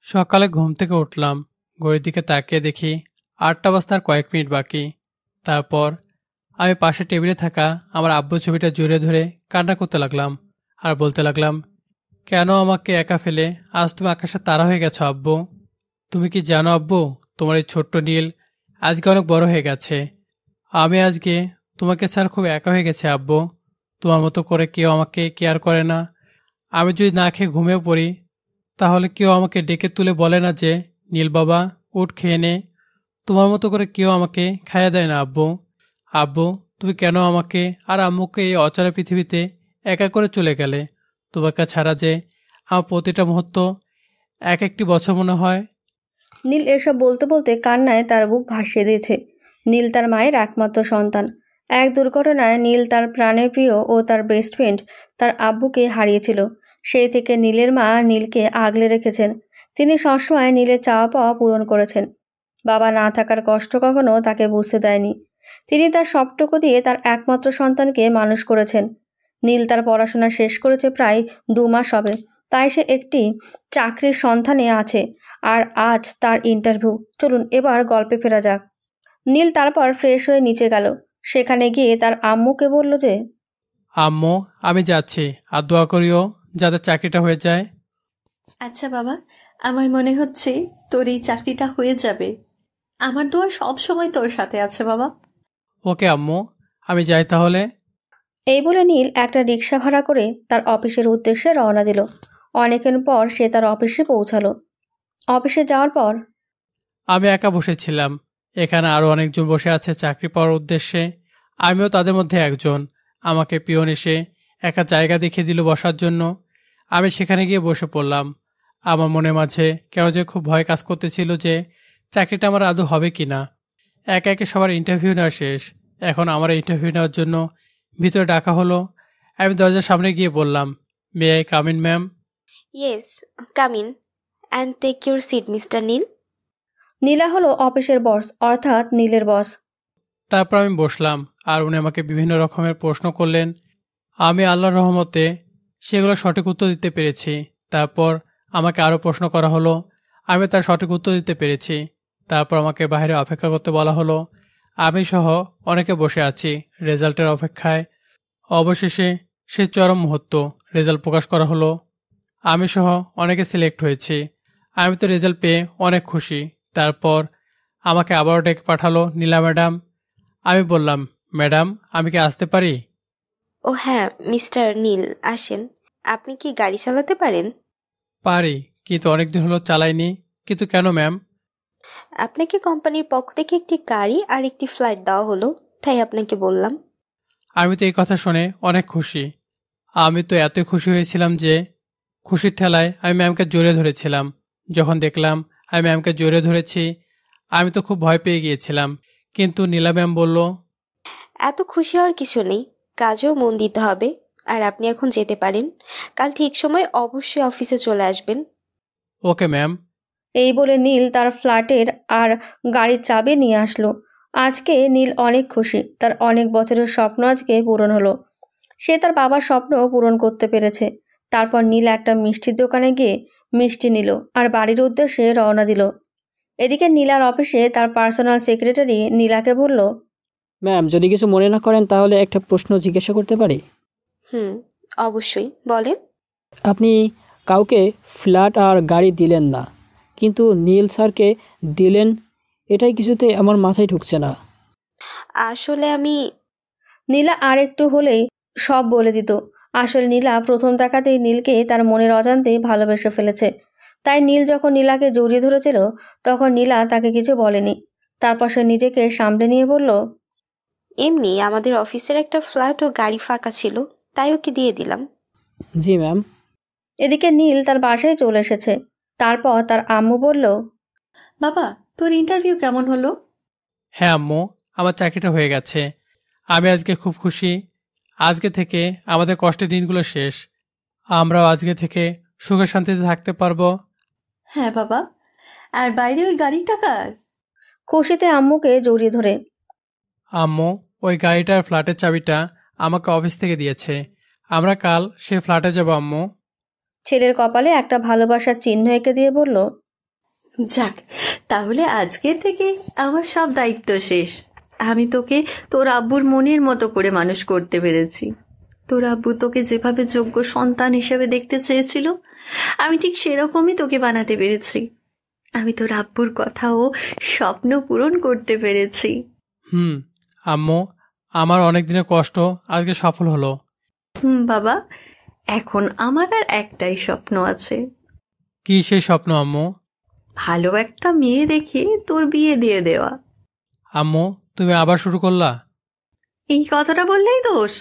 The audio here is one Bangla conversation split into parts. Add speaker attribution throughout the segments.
Speaker 1: সকালে ঘুম থেকে উঠলাম, ঘড়ির দিকে তাকিয়ে দেখি ৮টা বাজতে কয়েক মিনিট বাকি। তারপর আমি পাশে টেবিলে থাকা আমার আব্বুর ছবিটা জড়িয়ে ধরে কান্না করতে লাগলাম আর বলতে লাগলাম, কেন আমাকে একা ফেলে আজ তুমি আকাশের তারা হয়ে গেছো আব্বু? তুমি কি জানো আব্বু, তোমার এই ছোট্ট নীল আজকে অনেক বড় হয়ে গেছে। আমি আজকে তোমাকে ছাড়া খুব একা হয়ে গেছে আব্বু। তোমার মতো করে কেউ আমাকে কেয়ার করে না। আমি যদি না খেয়ে ঘুমিয়ে পড়ি তাহলে কেউ আমাকে ডেকে তুলে বলে না যে, নীল বাবা উঠ খেয়ে নে। তোমার মতো করে কেউ আমাকে খাইয়ে দেয় না আব্বু। আব্বু, তুমি কেন আমাকে আর আম্মুকে এই অচেনা পৃথিবীতে একা করে চলে গেলে? তোমাকে ছাড়া যে আমার প্রতিটা মুহূর্ত এক একটি বছর মনে হয়।
Speaker 2: নীল এসব বলতে বলতে কান্নায় তার বুক ভাসিয়ে দিয়েছে। নীল তার মায়ের একমাত্র সন্তান। এক দুর্ঘটনায় নীল তার প্রাণের প্রিয় ও তার বেস্ট ফ্রেন্ড তার আব্বুকে হারিয়েছিল। সেই থেকে নীলের মা নীলকে আগলে রেখেছেন। তিনি সবসময় নীলের চাওয়া পাওয়া পূরণ করেছেন। বাবা না থাকার কষ্ট কখনো তাকে বুঝতে দেয়নি। তিনি তার সবটুকু দিয়ে তার একমাত্র সন্তানকে মানুষ করেছেন। নীল তার পড়াশোনা শেষ করেছে প্রায় ২ মাস হবে। তাই সে একটি চাকরির সন্ধানে আছে। আর আজ তার ইন্টারভিউ। চলুন এবার গল্পে ফেরা যাক। নীল তারপর ফ্রেশ হয়ে নিচে গেল। সেখানে গিয়ে তার আম্মুকে বলল যে,
Speaker 1: আম্মু, আমি যাচ্ছি, আর দোয়া করিও যাতে চাকরিটা হয়ে যায়।
Speaker 3: আচ্ছা বাবা, আমার মনে হচ্ছে তোর এই চাকরিটা হয়ে যাবে। আমার দোয়া সব সময় তোর সাথে আছে বাবা।
Speaker 1: ওকে আম্মু, আমি যাই তাহলে।
Speaker 2: এই বলে নীল একটা রিক্সা ভাড়া করে তার অফিসের উদ্দেশ্যে রওনা দিল। অনেকক্ষণ পর সে তার অফিসে পৌঁছালো। অফিসে যাওয়ার পর
Speaker 1: আমি একা বসেছিলাম। এখানে আরও অনেকজন বসে আছে চাকরি পাওয়ার উদ্দেশ্যে। আমিও তাদের মধ্যে একজন। আমাকে পিয়ন এসে একটা জায়গা দেখিয়ে দিল বসার জন্য। আমি সেখানে গিয়ে বসে পড়লাম। আমার মনের মাঝে কেন যে খুব ভয় কাজ করতেছিল যে চাকরিটা আমার আদৌ হবে কি না। একে একে সবার ইন্টারভিউ নেওয়া শেষ। এখন আমার ইন্টারভিউ নেওয়ার জন্য ভিতরে ডাকা হলো। আমি দরজার সামনে গিয়ে বললাম, may I come in ma'am?
Speaker 4: Yes, come in and take your seat, Mr. Neil.
Speaker 2: Nila হলো অফিসের বস, অর্থাৎ নীলের বস।
Speaker 1: তারপর আমি বসলাম আর উনি আমাকে বিভিন্ন রকমের প্রশ্ন করলেন। আমি আল্লাহর রহমতে সেগুলো সঠিক উত্তর দিতে পেরেছি। তারপর আমাকে আরও প্রশ্ন করা হলো। আমি তার সঠিক উত্তর দিতে পেরেছি। তারপর আমাকে বাইরে অপেক্ষা করতে বলা হলো। আমি সহ অনেকে বসে আছি রেজাল্টের অপেক্ষায়। অবশেষে সে চরম মুহূর্ত, রেজাল্ট প্রকাশ করা হলো। আমি সহ অনেকে সিলেক্ট হয়েছি। আমি তো রেজাল্ট পেয়ে অনেক খুশি। তারপর আমাকে আবারও ডেকে পাঠালো নীলা ম্যাডাম। আমি বললাম, ম্যাডাম আমি কি আসতে পারি?
Speaker 4: ও হ্যাঁ, মিস্টার নীল আসেন। আপনি কি গাড়ি চালাতে পারেন?
Speaker 1: পারি, কিন্তু অনেকদিন হলো চালাইনি। কিন্তু কেন ম্যাম?
Speaker 4: আপনাকে কোম্পানির পক্ষ থেকে একটি গাড়ি আর একটি ফ্লাইট দেওয়া হলো, তাই আপনাকে বললাম।
Speaker 1: আমি তো এই কথা শুনে অনেক খুশি। আমি তো এতই খুশি হয়েছিলাম যে খুশির ঠেলায় আমি ম্যামকে জড়িয়ে ধরেছিলাম। যখন দেখলাম আমি ম্যামকে জড়িয়ে ধরেছি, আমি তো খুব ভয় পেয়ে গিয়েছিলাম। কিন্তু নীলা ম্যাম বলল,
Speaker 4: এত খুশি হওয়ার কিছু নেই, কাজেও মন দিতে হবে। আর আপনি এখন যেতে পারেন। কাল ঠিক সময় অবশ্যই অফিসে চলে আসবেন।
Speaker 1: Okay ma'am.
Speaker 2: এই বলে নীল তার ফ্ল্যাটের আর গাড়ির চাবি নিয়ে আসলো। আজকে নীল অনেক খুশি। তার অনেক বছরের স্বপ্ন আজকে পূরণ হলো। সে তার বাবার স্বপ্ন পূরণ করতে পেরেছে। তারপর নীল একটা মিষ্টির দোকানে গিয়ে মিষ্টি নিল আর বাড়ির উদ্দেশ্যে রওনা দিল। এদিকে নীলার অফিসে তার পার্সোনাল সেক্রেটারি নীলাকে বলল,
Speaker 5: ম্যাম, যদি কিছু মনে না করেন তাহলে একটা প্রশ্ন জিজ্ঞাসা করতে পারি?
Speaker 4: হুম, অবশ্যই বলেন।
Speaker 5: আপনি কাউকে ফ্ল্যাট আর গাড়ি দিলেন না, কিন্তু নীল স্যারকে দিলেন। এটাই কিছুতে আমার মাথায় ঢুকছে না।
Speaker 4: আসলে আমি
Speaker 2: নীলা আর একটু হলেই সব বলে দিত। আসলে নীলা প্রথম দেখাতেই নীলকে তার মনের অজান্তেই ভালোবেসে ফেলেছে। তাই নীল যখন নীলাকে জড়িয়ে ধরেছিল তখন নীলা তাকে কিছু বলেনি। তারপর সে নিজেকে সামলে নিয়ে বলল,
Speaker 4: এমনি আমাদের অফিসের একটা ফ্ল্যাট ও গাড়ি ফাঁকা ছিল, তাই ওকে দিয়ে দিলাম।
Speaker 5: জি ম্যাম।
Speaker 2: এদিকে নীল তার বাসায় চলে এসেছে। তারপর তার আম্মু বলল,
Speaker 3: বাবা, তোর ইন্টারভিউ কেমন হলো?
Speaker 1: হ্যাঁ আম্মু, আমার চাকরিটা হয়ে গেছে। আমি আজকে খুব খুশি। আজকে থেকে আমাদের কষ্টের দিনগুলো শেষ। আমরাও আজকে থেকে সুখে শান্তিতে থাকতে পারবো।
Speaker 3: হ্যাঁ বাবা, আর বাইরে ওই গাড়িটা কার?
Speaker 2: খুশিতে আম্মুকে জড়িয়ে ধরে।
Speaker 1: আম্মু, ওই গাড়িটার ফ্ল্যাটের চাবিটা আমাকে অফিস থেকে দিয়েছে। আমরা কাল সে ফ্ল্যাটে যাব আম্মু।
Speaker 2: ছেলের কপালে একটা ভালোবাসার চিহ্ন এঁকে দিয়ে বলল,
Speaker 3: যাক, তাহলে আজকের থেকে আমার সব দায়িত্ব শেষ। আমি তোকে তোর আব্বুর মনের মতো করে মানুষ করতে পেরেছি। তোর আব্বু তোকে যেভাবে যোগ্য সন্তান হিসেবে দেখতে চেয়েছিল, আমি ঠিক সেরকমই তোকে বানাতে পেরেছি। আমি তোর আব্বুর কথা ও স্বপ্ন পূরণ করতে পেরেছি।
Speaker 1: আম্মু, আমার অনেক দিনের কষ্ট আজকে সফল হলো।
Speaker 3: বাবা, এখন আমার আর একটাই স্বপ্ন আছে।
Speaker 1: কি সেই স্বপ্ন আম্মু?
Speaker 3: ভালো একটা মেয়ে দেখে তোর বিয়ে দিয়ে দেওয়া।
Speaker 1: আম্মু, তুমি আবার শুরু করলা?
Speaker 3: এই কথাটা বললেই দোষ।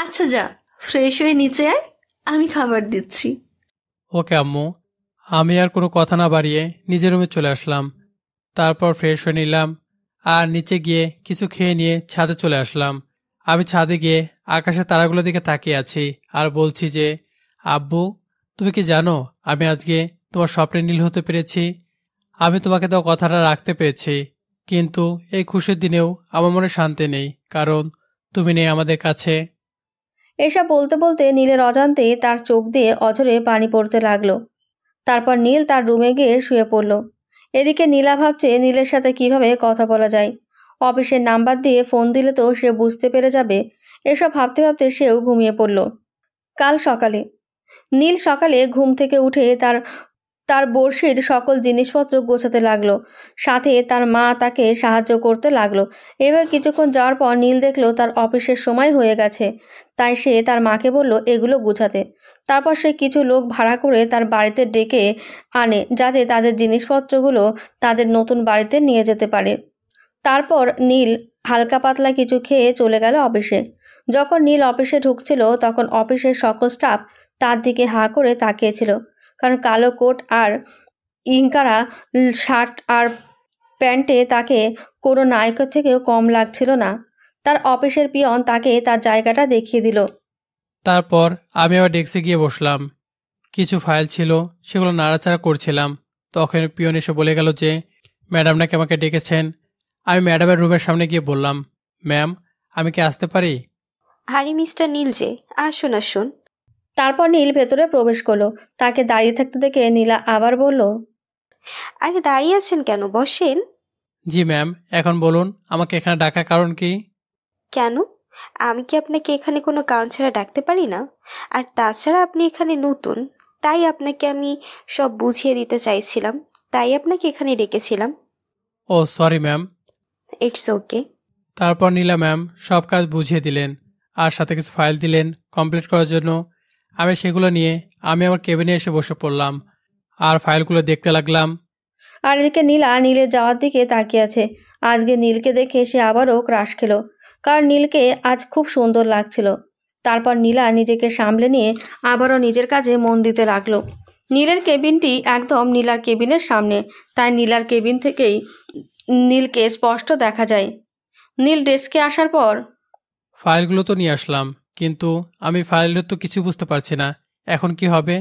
Speaker 3: আচ্ছা যা, ফ্রেশ হয়ে নিচে আয়, আমি খাবার দিচ্ছি।
Speaker 1: ওকে আম্মু। আমি আর কোনো কথা না বাড়িয়ে নিজের রুমে চলে আসলাম। তারপর ফ্রেশ হয়ে নিলাম আর নিচে গিয়ে কিছু খেয়ে নিয়ে ছাদে চলে আসলাম। আমি ছাদে গিয়ে আকাশের তারাগুলোর দিকে তাকিয়ে আছি আর বলছি যে, আব্বু, তুমি কি জানো আমি আজকে তোমার স্বপ্নে নীল হতে পেরেছি? আমি তোমাকে দেওয়া কথাটা রাখতে পেরেছি। কিন্তু এই খুশির দিনেও আমার মনে শান্তি নেই, কারণ তুমি নেই আমাদের কাছে।
Speaker 2: এসব বলতে বলতে নীলের অজান্তেই তার চোখ দিয়ে অঝরে পানি পড়তে লাগলো। তারপর নীল তার রুমে গিয়ে শুয়ে পড়ল। এদিকে নীলা ভাবছে নীলের সাথে কিভাবে কথা বলা যায়। অফিসের নাম্বার দিয়ে ফোন দিলে তো সে বুঝতে পেরে যাবে। এসব ভাবতে ভাবতে সেও ঘুমিয়ে পড়ল। কাল সকালে নীল সকালে ঘুম থেকে উঠে তার তার বড়শির সকল জিনিসপত্র গোছাতে লাগলো। সাথে তার মা তাকে সাহায্য করতে লাগলো। এবার কিছুক্ষণ যাওয়ার পর নীল দেখলো তার অফিসের সময় হয়ে গেছে। তাই সে তার মাকে বলল এগুলো গুছাতে। তারপর সে কিছু লোক ভাড়া করে তার বাড়িতে ডেকে আনে, যাতে তাদের জিনিসপত্রগুলো তাদের নতুন বাড়িতে নিয়ে যেতে পারে। তারপর নীল হালকা পাতলা কিছু খেয়ে চলে গেল অফিসে। যখন নীল অফিসে ঢুকছিল তখন অফিসের সকল স্টাফ তার দিকে হাঁ করে তাকিয়েছিল, কারণ কালো কোট আর ইঙ্কারা শার্ট আর প্যান্টে তাকে কোনো নায়কের থেকেও কম লাগছিল না। তার অফিসের পিয়ন তাকে তার জায়গাটা দেখিয়ে দিল।
Speaker 1: তারপর আমি আবার ডেস্কে গিয়ে বসলাম। কিছু ফাইল ছিল, সেগুলো নাড়াচাড়া করছিলাম। তখন পিয়ন এসে বলে গেল যে, ম্যাডাম নাকি আমাকে ডেকেছেন। আমি ম্যাডামের রুমের সামনে গিয়ে বললাম, ম্যাম, আমি কি আসতে পারি?
Speaker 4: আরে মিস্টার নীল যে, আসুন আসুন।
Speaker 2: তারপর নীল ভেতরে প্রবেশ করলো। তাকে দাঁড়িয়ে থাকতে দেখে নীলা আবার বলল,
Speaker 4: আরে দাঁড়িয়ে আছেন কেন, বসেন।
Speaker 1: জি ম্যাম, এখন বলুন আমাকে এখানে ডাকার কারণ কি?
Speaker 4: কেন, আমি কি আপনাকে এখানে কোনো কারণ ছাড়া ডাকতে পারি না? আর তাছাড়া আপনি এখানে নতুন, তাই আপনাকে আমি সব বুঝিয়ে দিতে চাইছিলাম, তাই আপনাকে এখানে ডেকেছিলাম।
Speaker 1: ও সরি ম্যাম।
Speaker 4: It's okay.
Speaker 1: তারপর নীলা ম্যাম সব কাজ বুঝিয়ে দিলেন আর সাথে কিছু ফাইল দিলেন কমপ্লিট করার জন্য। আমি সেগুলো নিয়ে আমি আমার কেবিনে এসে বসে পড়লাম আর ফাইলগুলো দেখতে লাগলাম।
Speaker 2: আর এদিকে নীলা নীলের যাওয়ার দিকে তাকিয়ে আছে। আজকে নীলকে দেখে সে আবারও ক্রাশ খেলো, কারণ নীলকে আজ খুব সুন্দর লাগছিল। তারপর নীলা নিজেকে সামলে নিয়ে আবারও নিজের কাজে মন দিতে লাগলো। নীলের কেবিনটি একদম নীলার কেবিনের সামনে, তাই নীলার কেবিন থেকেই নীলকে স্পষ্ট দেখা যায়। নীল ডেস্কে আসার পর
Speaker 1: ফাইলগুলো তো নিয়ে আসলাম, কিন্তু আমি ফাইলের তো কিছু বুঝতে পারছি না। এখন কি হবে?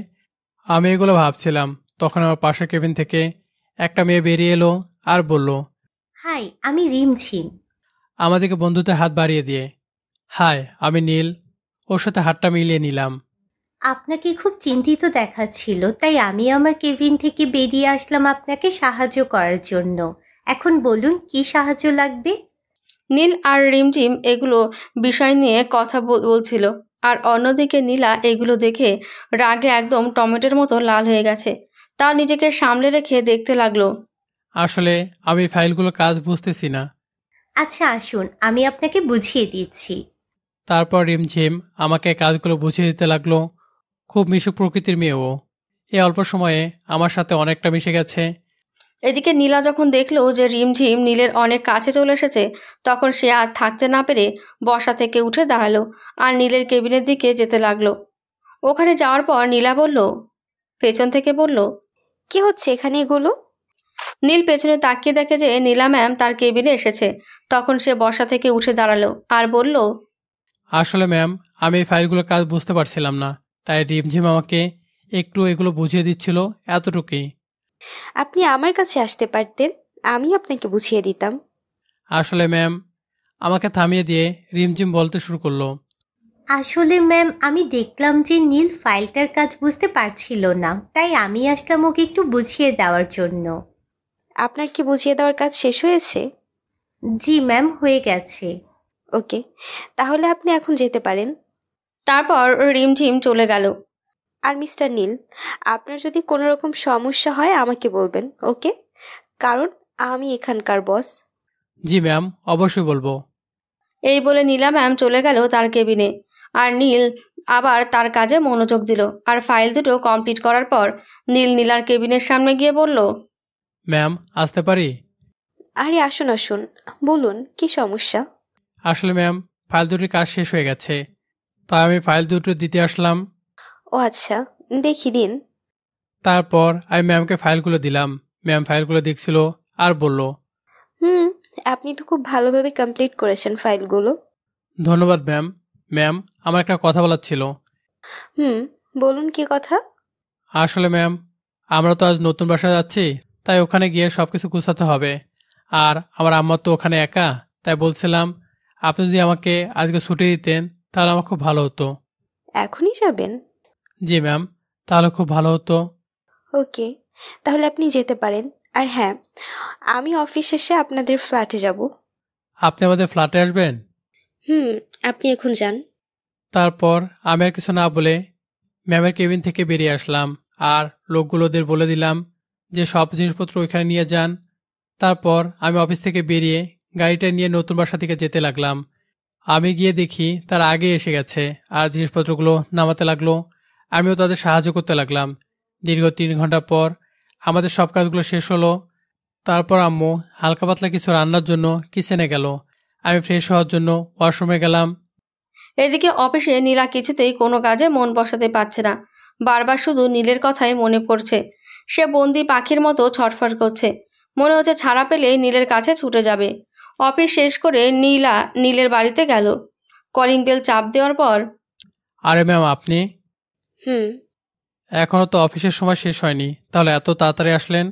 Speaker 1: আমি এগুলো ভাবছিলাম, তখন আমার পাশের কেবিন থেকে একটা মেয়ে বেরিয়ে এলো আর বলল,
Speaker 6: হাই, আমি রিমঝিম।
Speaker 1: আমাদেরকে বন্ধুতে হাত বাড়িয়ে দিয়ে। হাই, আমি নীল। ওর সাথে হাতটা মিলিয়ে নিলাম।
Speaker 6: আপনাকে খুব চিন্তিত দেখাচ্ছিল, তাই আমি আমার কেবিন থেকে বেরিয়ে আসলাম আপনাকে সাহায্য করার জন্য। এখন বলুন, কি সাহায্য লাগবে?
Speaker 2: নীল আর রিমঝিম এগুলো বিষয় নিয়ে কথা বলছিল, আর অন্যদিকে নীলা এগুলো দেখে রাগে একদম টমেটোর মতো লাল হয়ে গেছে। তা নিজেকে সামলে রেখে দেখতে লাগলো।
Speaker 1: আসলে আমি ফাইলগুলোর কাজ বুঝতেছি না।
Speaker 6: আচ্ছা আসুন, আমি আপনাকে বুঝিয়ে দিচ্ছি।
Speaker 1: তারপর রিমঝিম আমাকে কাজগুলো বুঝিয়ে দিতে লাগলো। খুব মিশুক প্রকৃতির মেয়ে ও। এই অল্প সময়ে আমার সাথে অনেকটা মিশে গেছে।
Speaker 2: এদিকে নীলা যখন দেখলো যে রিমঝিম নীলের অনেক কাছে চলে এসেছে, তখন সে আর থাকতে না পেরে বসা থেকে উঠে দাঁড়ালো আর নীলের কেবিনের দিকে যেতে লাগলো। ওখানে যাওয়ার পর নীলা পেছন থেকে বলল,
Speaker 4: কি হচ্ছে এখানে এগুলো?
Speaker 2: নীল পেছনে তাকিয়ে দেখে যে নীলা ম্যাম তার কেবিনে এসেছে। তখন সে বসা থেকে উঠে দাঁড়ালো আর বলল,
Speaker 1: আসলে ম্যাম, আমি এই ফাইলগুলোর কাজ বুঝতে পারছিলাম না, তাই রিমঝিম আমাকে একটু এগুলো বুঝিয়ে দিচ্ছিল, এতটুকুই।
Speaker 4: আপনি আমার কাছে আসতে পারতেন, আমি আপনাকে বুঝিয়ে দিতাম।
Speaker 1: আসলে ম্যাম, আমাকে থামিয়ে দিয়ে রিমঝিম বলতে শুরু করলো,
Speaker 6: আসলে ম্যাম আমি দেখলাম যে নীল ফাইলটার কাজ বুঝতে পারছিল না, তাই আমি আসলাম ওকে একটু বুঝিয়ে দেওয়ার জন্য।
Speaker 4: আপনার কি বুঝিয়ে দেওয়ার কাজ শেষ হয়েছে?
Speaker 6: জি ম্যাম, হয়ে গেছে।
Speaker 4: ওকে, তাহলে আপনি এখন যেতে পারেন।
Speaker 2: তারপর রিমঝিম চলে গেল।
Speaker 4: আর মিস্টার নীল, আপনার যদি কোনো রকম সমস্যা হয় আমাকে বলবেন, ওকে? কারণ আমি এখানকার বস।
Speaker 1: জি ম্যাম, অবশ্যই বলবো।
Speaker 2: এই বলে নীলা ম্যাম চলে গেল তার কেবিনে। আর নীল আবার তার কাজে মনোযোগ দিল। আর ফাইল দুটো কমপ্লিট করার পর নীল নীলার কেবিনের সামনে গিয়ে বলল,
Speaker 1: ম্যাম, আসতে পারি?
Speaker 4: আরে আসুন আসুন, বলুন কি সমস্যা?
Speaker 1: আসলে ম্যাম, ফাইল দুটির কাজ শেষ হয়ে গেছে, তাই আমি ফাইল দুটো দিতে আসলাম।
Speaker 4: ও আচ্ছা, দেখি দিন।
Speaker 1: তারপর আমি ম্যামকে ফাইলগুলো দিলাম। ম্যাম ফাইলগুলো দেখছিল আর বলল,
Speaker 4: হুম, আপনি তো খুব ভালোভাবে কমপ্লিট করেছেন ফাইলগুলো।
Speaker 1: ধন্যবাদ ম্যাম। ম্যাম, আমার একটা কথা বলার ছিল।
Speaker 4: হুম, বলুন কি কথা?
Speaker 1: আসলে ম্যাম, আমরা তো আজ নতুন বাসায় যাচ্ছি, তাই ওখানে গিয়ে সব কিছু গুছাতে হবে। আর আমার আম্মা তো ওখানে একা, তাই বলছিলাম আপনি যদি আমাকে আজকে ছুটি দিতেন তাহলে আমার খুব ভালো হতো।
Speaker 4: এখনই যাবেন?
Speaker 1: জি ম্যাম, তাহলে খুব ভালো হতো।
Speaker 4: ওকে, তাহলে আপনি যেতে পারেন। আর হ্যাঁ, আমি অফিস শেষে আপনাদের ফ্ল্যাটে যাব।
Speaker 1: আপনি আমাদের ফ্ল্যাটে আসবেন?
Speaker 4: হুম, আপনি এখন যান।
Speaker 1: তারপর আমি আর কিছু না বলে ম্যামের কেবিন থেকে বেরিয়ে আসলাম আর লোকগুলোদের বলে দিলাম যে সব জিনিসপত্র ওইখানে নিয়ে যান। তারপর আমি অফিস থেকে বেরিয়ে গাড়িটা নিয়ে নতুন বাসা থেকে যেতে লাগলাম। আমি গিয়ে দেখি তারা আগে এসে গেছে আর জিনিসপত্রগুলো নামাতে লাগলো। আমিও তাদের সাহায্য করতে লাগলাম। দীর্ঘ 3 ঘন্টা পর আমাদের সব কাজগুলো শেষ হলো। তারপর আম্মু হালকা পাতলা কিছু রান্নার জন্য কিচেনে গেল। আমি ফ্রেশ হওয়ার জন্য ওয়াশরুমে গেলাম।
Speaker 2: এদিকে অফিসে নীলা কিছুতেই কোনো কাজে মন বসাতে পারছে না। বারবার শুধু নীলের কথাই মনে পড়ছে। সে বন্দি পাখির মতো ছটফট করছে। মনে হচ্ছে ছাড়া পেলেই নীলের কাছে ছুটে যাবে। অফিস শেষ করে নীলা নীলের বাড়িতে গেল। কলিং বেল চাপ দেওয়ার পর,
Speaker 1: আরে ম্যাম, আপনি?
Speaker 4: হুম,
Speaker 1: এখনও তো অফিসের সময় শেষ হয়নি, তাহলে এত তাড়াতাড়ি আসলেন?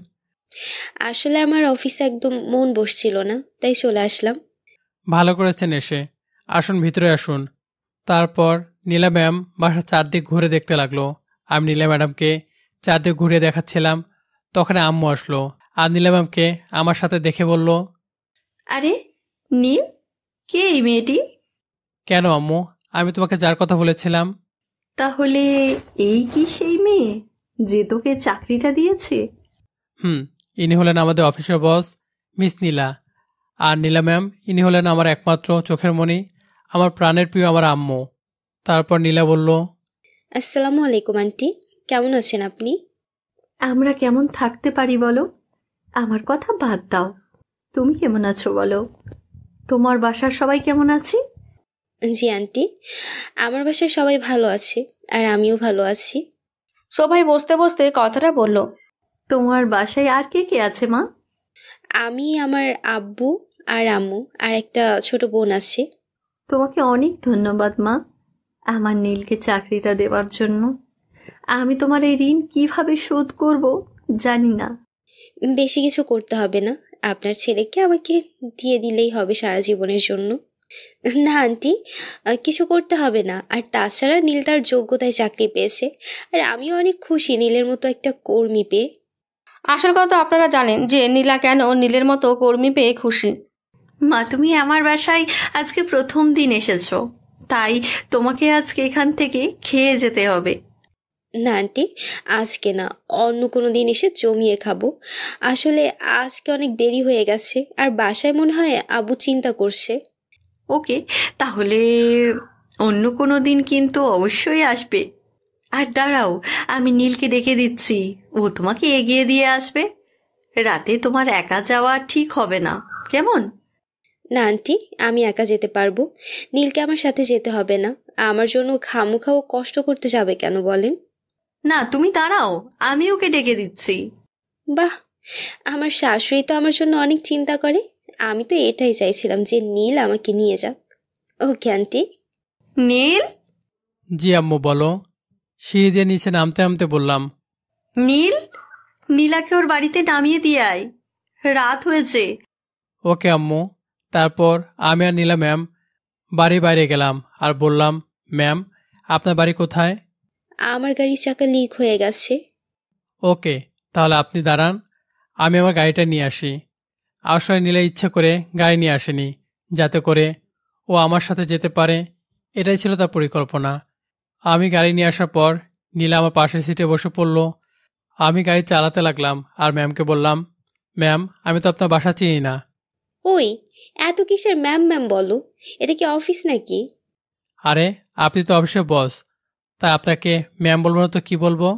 Speaker 4: আসলে আমার অফিসে একদম মন বসছিল না, তাই চলে আসলাম।
Speaker 1: ভালো করেছেন এসে। আসুন, ভিতরে আসুন। তারপর নীলা ম্যাম বাসার চারদিক ঘুরে দেখতে লাগলো। আমি নীলা ম্যাডামকে চারদিক ঘুরে দেখাচ্ছিলাম, তখন আম্মু আসলো আর নীলা ম্যামকে আমার সাথে দেখে বলল,
Speaker 3: আরে নীল, কে এই মেয়েটি?
Speaker 1: কেন আম্মু? আমি তোমাকে যার কথা বলেছিলাম।
Speaker 3: তাহলে এই কি সেই মেয়ে যে তোকে চাকরিটা দিয়েছে?
Speaker 1: ইনি হলেন আমাদের অফিসের বস, মিস নীলা। আর নীলা ম্যাম, ইনি হলেন আমার একমাত্র চোখের মণি, আমার প্রাণের প্রিয় আমার আম্মু। তারপর নীলা বলল,
Speaker 4: আসসালামু আলাইকুম আন্টি, কেমন আছেন আপনি?
Speaker 3: আমরা কেমন থাকতে পারি বলো? আমার কথা বাদ দাও, তুমি কেমন আছো বলো? তোমার বাসার সবাই কেমন আছে?
Speaker 4: জি আন্টি, আমার বাসায় সবাই ভালো আছে আর আমিও ভালো আছি।
Speaker 2: সবাই বসতে বসতে কথাটা বলল।
Speaker 3: তোমার বাসায় আর কে কে আছে মা?
Speaker 4: আমি, আমার আব্বু আর আম্মু আর একটা ছোট বোন আছে।
Speaker 3: তোমাকে অনেক ধন্যবাদ মা, আমার নীলকে চাকরিটা দেওয়ার জন্য। আমি তোমার এই ঋণ কিভাবে শোধ করব জানি না।
Speaker 4: বেশি কিছু করতে হবে না, আপনার ছেলেকে আমাকে দিয়ে দিলেই হবে সারা জীবনের জন্য। না আন্টি, কিছু করতে হবে না। আর তাছাড়া নীল তার যোগ্যতায় চাকরি পেয়েছে, আর আমিও অনেক খুশি নীলের মতো একটা কর্মী পেয়ে।
Speaker 2: আসল কথা আপনারা জানেন যে নীলা কেন নীলের মতো কর্মী পেয়ে খুশি।
Speaker 3: মা, তুমি আমার বাসায় আজকে প্রথম দিন এসেছো, তাই তোমাকে আজকে এখান থেকে খেয়ে যেতে হবে।
Speaker 4: না আন্টি, আজকে না, অন্য কোনো দিন এসে জমিয়ে খাবো। আসলে আজকে অনেক দেরি হয়ে গেছে আর বাসায় মনে হয় আব্বু চিন্তা করছে।
Speaker 3: ওকে, তাহলে অন্য কোনো দিন কিন্তু অবশ্যই আসবে। আর দাঁড়াও, আমি নীলকে ডেকে দিচ্ছি, ও তোমাকে এগিয়ে দিয়ে আসবে। রাতে তোমার একা যাওয়া ঠিক হবে না, কেমন?
Speaker 4: না আন্টি, আমি একা যেতে পারবো। নীলকে আমার সাথে যেতে হবে না। আমার জন্য খামোখাও কষ্ট করতে যাবে কেন বলেন?
Speaker 3: না, তুমি দাঁড়াও, আমি ওকে ডেকে দিচ্ছি।
Speaker 4: বাহ, আমার শাশুড়ি তো আমার জন্য অনেক চিন্তা করে। আমি তো এটাই চাইছিলাম যে নীল আমাকে নিয়ে যাক। Okay aunty.
Speaker 3: নীল,
Speaker 1: জি আম্মু, বলো। সিঁড়ি দিয়ে নিচে নামতে নামতে বললাম,
Speaker 3: নীল, নীলাকে ওর বাড়িতে নামিয়ে দিয়ে আয়, রাত হয়েছে।
Speaker 1: ওকে আম্মু। তারপর আমি আর নীলা ম্যাম বাড়ির বাইরে গেলাম আর বললাম, ম্যাম, আপনার বাড়ি কোথায়?
Speaker 4: আমার গাড়ির চাকা লিক হয়ে গেছে।
Speaker 1: ওকে, তাহলে আপনি দাঁড়ান, আমি আমার গাড়িটা নিয়ে আসি। আসলে নীলা ইচ্ছে করে গাড়ি নিয়ে আসেনি, যাতে করে ও আমার সাথে যেতে পারে। এটাই ছিল তার পরিকল্পনা। আমি গাড়ি নিয়ে আসার পর নীলা আমার পাশের সিটে বসে পড়ল। আমি গাড়ি চালাতে লাগলাম আর ম্যামকে বললাম, ম্যাম, আমি তো আপনার বাসা চিনি না।
Speaker 4: ওই, এত কিসের ম্যাম ম্যাম বলো? এটা কি অফিস নাকি?
Speaker 1: আরে, আপনি তো অফিসের বস, তাই আপনাকে ম্যাম বলবো না তো কি বলবো?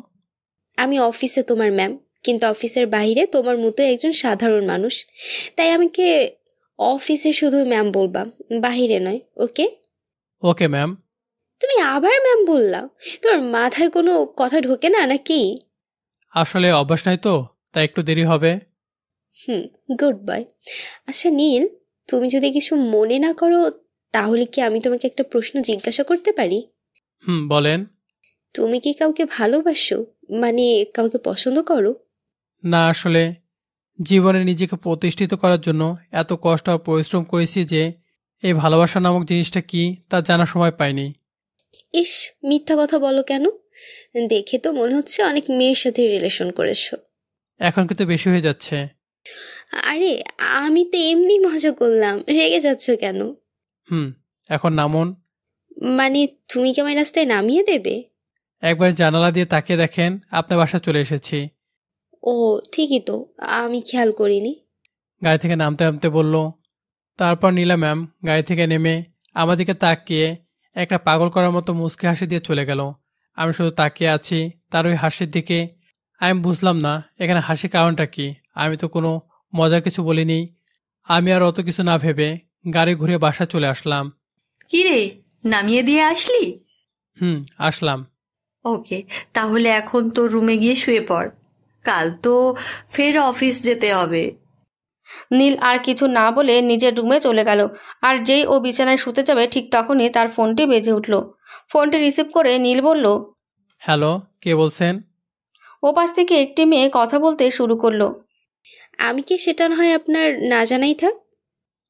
Speaker 4: আমি অফিসে তোমার ম্যাম, কিন্তু অফিসের বাইরে তোমার মতো একজন সাধারণ মানুষ, তাই আমাকে অফিসে শুধু ম্যাম বলবা, বাহিরে নয়। ওকে?
Speaker 1: Okay ma'am.
Speaker 4: তুমি আবার ম্যাম বললা? তোর মাথায় কোনো কথা ঢোকে না নাকি?
Speaker 1: আসলে অভ্যাস নাই তো, তাই একটু দেরি হবে।
Speaker 4: Good boy. আচ্ছা নীল, তুমি যদি কিছু মনে না করো, তাহলে কি আমি তোমাকে একটা প্রশ্ন জিজ্ঞাসা করতে পারি?
Speaker 1: বলেন।
Speaker 4: তুমি কি কাউকে ভালোবাসো, মানে কাউকে পছন্দ করো?
Speaker 1: না, আসলে জীবনে নিজেকে প্রতিষ্ঠিত করার জন্য এত কষ্ট আর পরিশ্রম করেছি যে এই ভালোবাসা নামক জিনিসটা কি তা জানার সময় পাইনি।
Speaker 4: ইস, মিথ্যা কথা বলো কেন? দেখে তো মনে হচ্ছে অনেক মেয়ের সাথে রিলেশন করেছো।
Speaker 1: এখন কিন্তু বেশি হয়ে যাচ্ছে।
Speaker 4: আরে, আমি তো এমনি মজা করলাম, রেগে যাচ্ছ কেন?
Speaker 1: এখন নামুন।
Speaker 4: মানে তুমি কি আমার রাস্তায় নামিয়ে দেবে?
Speaker 1: একবার জানালা দিয়ে তাকিয়ে দেখেন, আপনার বাসা চলে এসেছি।
Speaker 4: ও ঠিকই তো, আমি খেয়াল করিনি।
Speaker 1: গাড়ি থেকে নামতে নামতে বলল। তারপর নীলা ম্যাম গাড়ি থেকে নেমে আমার দিকে তাকিয়ে একটা পাগল করার মতো মুচকি হাসি দিয়ে চলে গেল। আমি শুধু তাকিয়ে আছি তার ওই হাসির দিকে। আমি বুঝলাম না এখানে হাসি কারণটা কি। আমি তো কোনো মজার কিছু বলিনি। আমি আর অত কিছু না ভেবে গাড়ি ঘুরে বাসা চলে আসলাম।
Speaker 3: কি রে, নামিয়ে দিয়ে আসলি?
Speaker 1: আসলাম।
Speaker 3: ওকে, তাহলে এখন তোর রুমে গিয়ে শুয়ে পড়, কাল তো ফের অফিস যেতে হবে।
Speaker 2: নীল আর কিছু না বলে নিজের রুমে চলে গেল। আর যেই ও বিছানায় শুতে যাবে ঠিক তখনই তার ফোনটি বেজে উঠল। ফোনটি রিসিভ করে নীল বলল,
Speaker 1: হ্যালো, কে বলছেন?
Speaker 2: ওপাশ থেকে একটি মেয়ে কথা বলতে শুরু করলো।
Speaker 4: আমি কি সেটা না হয় আপনার না জানাই থাক।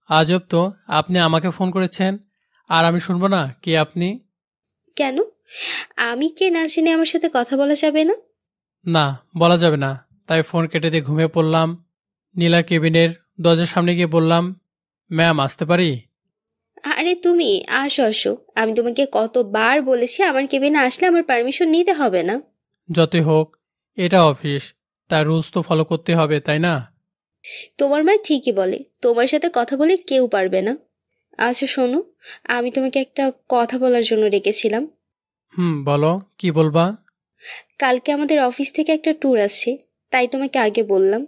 Speaker 1: আজব তো, আপনি আমাকে ফোন করেছেন আর আমি শুনবো না কে আপনি?
Speaker 4: কেন? আমি কে না জেনে আমার সাথে কথা বলা যাবে না?
Speaker 1: না, বলা যাবে না। তাই ফোন কেটে দিয়ে ঘুমিয়ে পড়লাম। নীলার কেবিনের দরজার সামনে গিয়ে বললাম, ম্যাম, আসতে পারি?
Speaker 4: আরে তুমি আসো আসো, আমি তোমাকে কতবার বলেছি আমার কেবিনে আসলে আমার পারমিশন নিতে হবে না।
Speaker 1: যতই হোক, এটা অফিস, তাই রুলস তো ফলো করতে হবে, তাই না?
Speaker 4: তোমার মা ঠিকই বলে, তোমার সাথে কথা বলে কেউ পারবে না। আচ্ছা শোনো, আমি তোমাকে একটা কথা বলার জন্য ডেকেছিলাম।
Speaker 1: বলো, কি বলবা?
Speaker 4: কালকে আমাদের অফিস থেকে একটা ট্যুর আসছে, তাই তোমাকে আগে বললাম।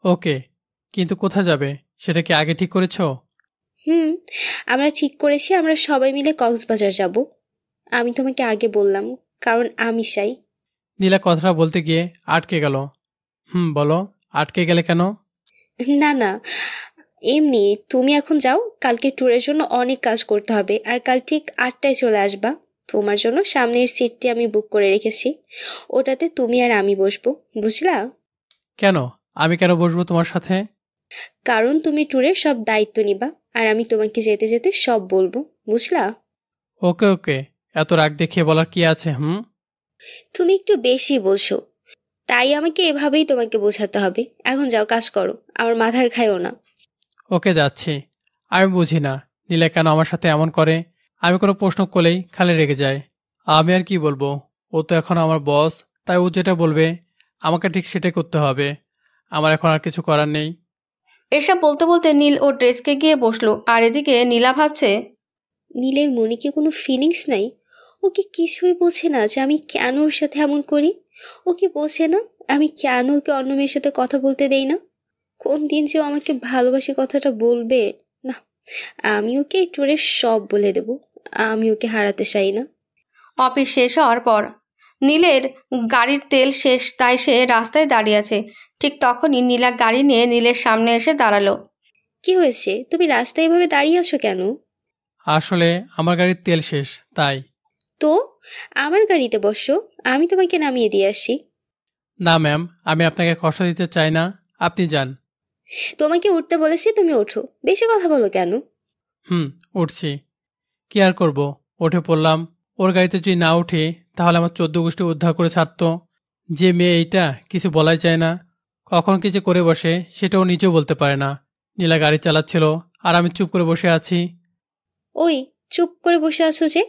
Speaker 1: ওকে, কিন্তু কোথায় যাবে সেটা কি আগে ঠিক করেছো?
Speaker 4: আমরা ঠিক করেছি আমরা সবাই মিলে কক্সবাজার যাব। আমি তোমাকে আগে বললাম, কারণ আমি চাই।
Speaker 1: নীলা কথাটা বলতে গিয়ে আটকে গেল। বলো, আটকে গেলে কেন?
Speaker 4: না না, এমনি তুমি এখন যাও, কালকে ট্যুরের জন্য অনেক কাজ করতে হবে, আর কাল ঠিক 8টায় চলে আসবা। তোমার জন্য সামনের সিটটি আমি বুক করে রেখেছি, ওটাতে তুমি আর আমি বসবো, বুঝলা?
Speaker 1: কেন? আমি কেন বসবো তোমার সাথে?
Speaker 4: কারণ তুমি ট্যুরের সব দায়িত্ব নিবা, আর আমি তোমাকে যেতে যেতে সব বলবো, বুঝলা?
Speaker 1: ওকে ওকে, এত রাগ দেখিয়ে বলার কি আছে?
Speaker 4: তুমি একটু বেশি বলছো, তাই আমাকে এভাবেই তোমাকে বোঝাতে হবে। এখন যাও, কাজ করো, আমার মাথার খাইও না।
Speaker 1: ওকে, যাচ্ছি। আমি বুঝি না নীলা কেন আমার সাথে এমন করে। আমি কোনো প্রশ্ন করলেই খালি রেগে যায়। আমি আর কি বলবো, ও তো এখন আমার বস, তাই ও যেটা বলবে আমাকে ঠিক সেটাই করতে হবে। আমার এখন আর কিছু করার নেই।
Speaker 2: এসব বলতে বলতে নীল ওর ড্রেসকে গিয়ে বসলো। আর এদিকে নীলা ভাবছে,
Speaker 4: নীলের মনে কি কোনো ফিলিংস নাই? ও কি কিছুই বোঝে না যে আমি কেন ওর সাথে এমন করি? ও কি বোঝে না আমি কেন ওকে অন্য মেয়ের সাথে কথা বলতে দেই না? কোন দিন যে ও আমাকে ভালোবাসি কথাটা বলবে? না, আমি ওকে এই ট্যুরে সব বলে দেব। আমি ওকে হারাতে চাই না।
Speaker 2: অফিস শেষ হওয়ার পর নীলের গাড়ির তেল শেষ, তাই সে রাস্তায় দাঁড়িয়ে আছে। ঠিক তখনই নীলা গাড়ি নিয়ে নীলের সামনে এসে দাঁড়ালো।
Speaker 4: কি হয়েছে? তুমি রাস্তায় এভাবে দাঁড়িয়ে আছো কেন?
Speaker 1: আসলে আমার গাড়ির তেল শেষ, তাই।
Speaker 4: তো আমার গাড়িতে বসো, আমি তোমাকে নামিয়ে দিয়ে আসি।
Speaker 1: না ম্যাম, আমি আপনাকে কষ্ট দিতে চাই না, আপনি যান।
Speaker 4: তোমাকে উঠতে বলেছি, তুমি ওঠো, বেশি কথা বলো কেন?
Speaker 1: উঠছি। কি আর করব, উঠে পড়লাম। ওর গাড়িতে যদি না উঠে তাহলে আমার 14 গোষ্ঠী উদ্ধার করে ছাড়তো। যে মেয়ে এইটা কিছু বলাই যায় না, কখন কি যে করে বসে সেটাও নিজেও বলতে পারে না। নীলা গাড়ি চালাচ্ছিল আর আমি চুপ করে বসে আছি।
Speaker 4: ওই চুপ করে বসে আছো যে?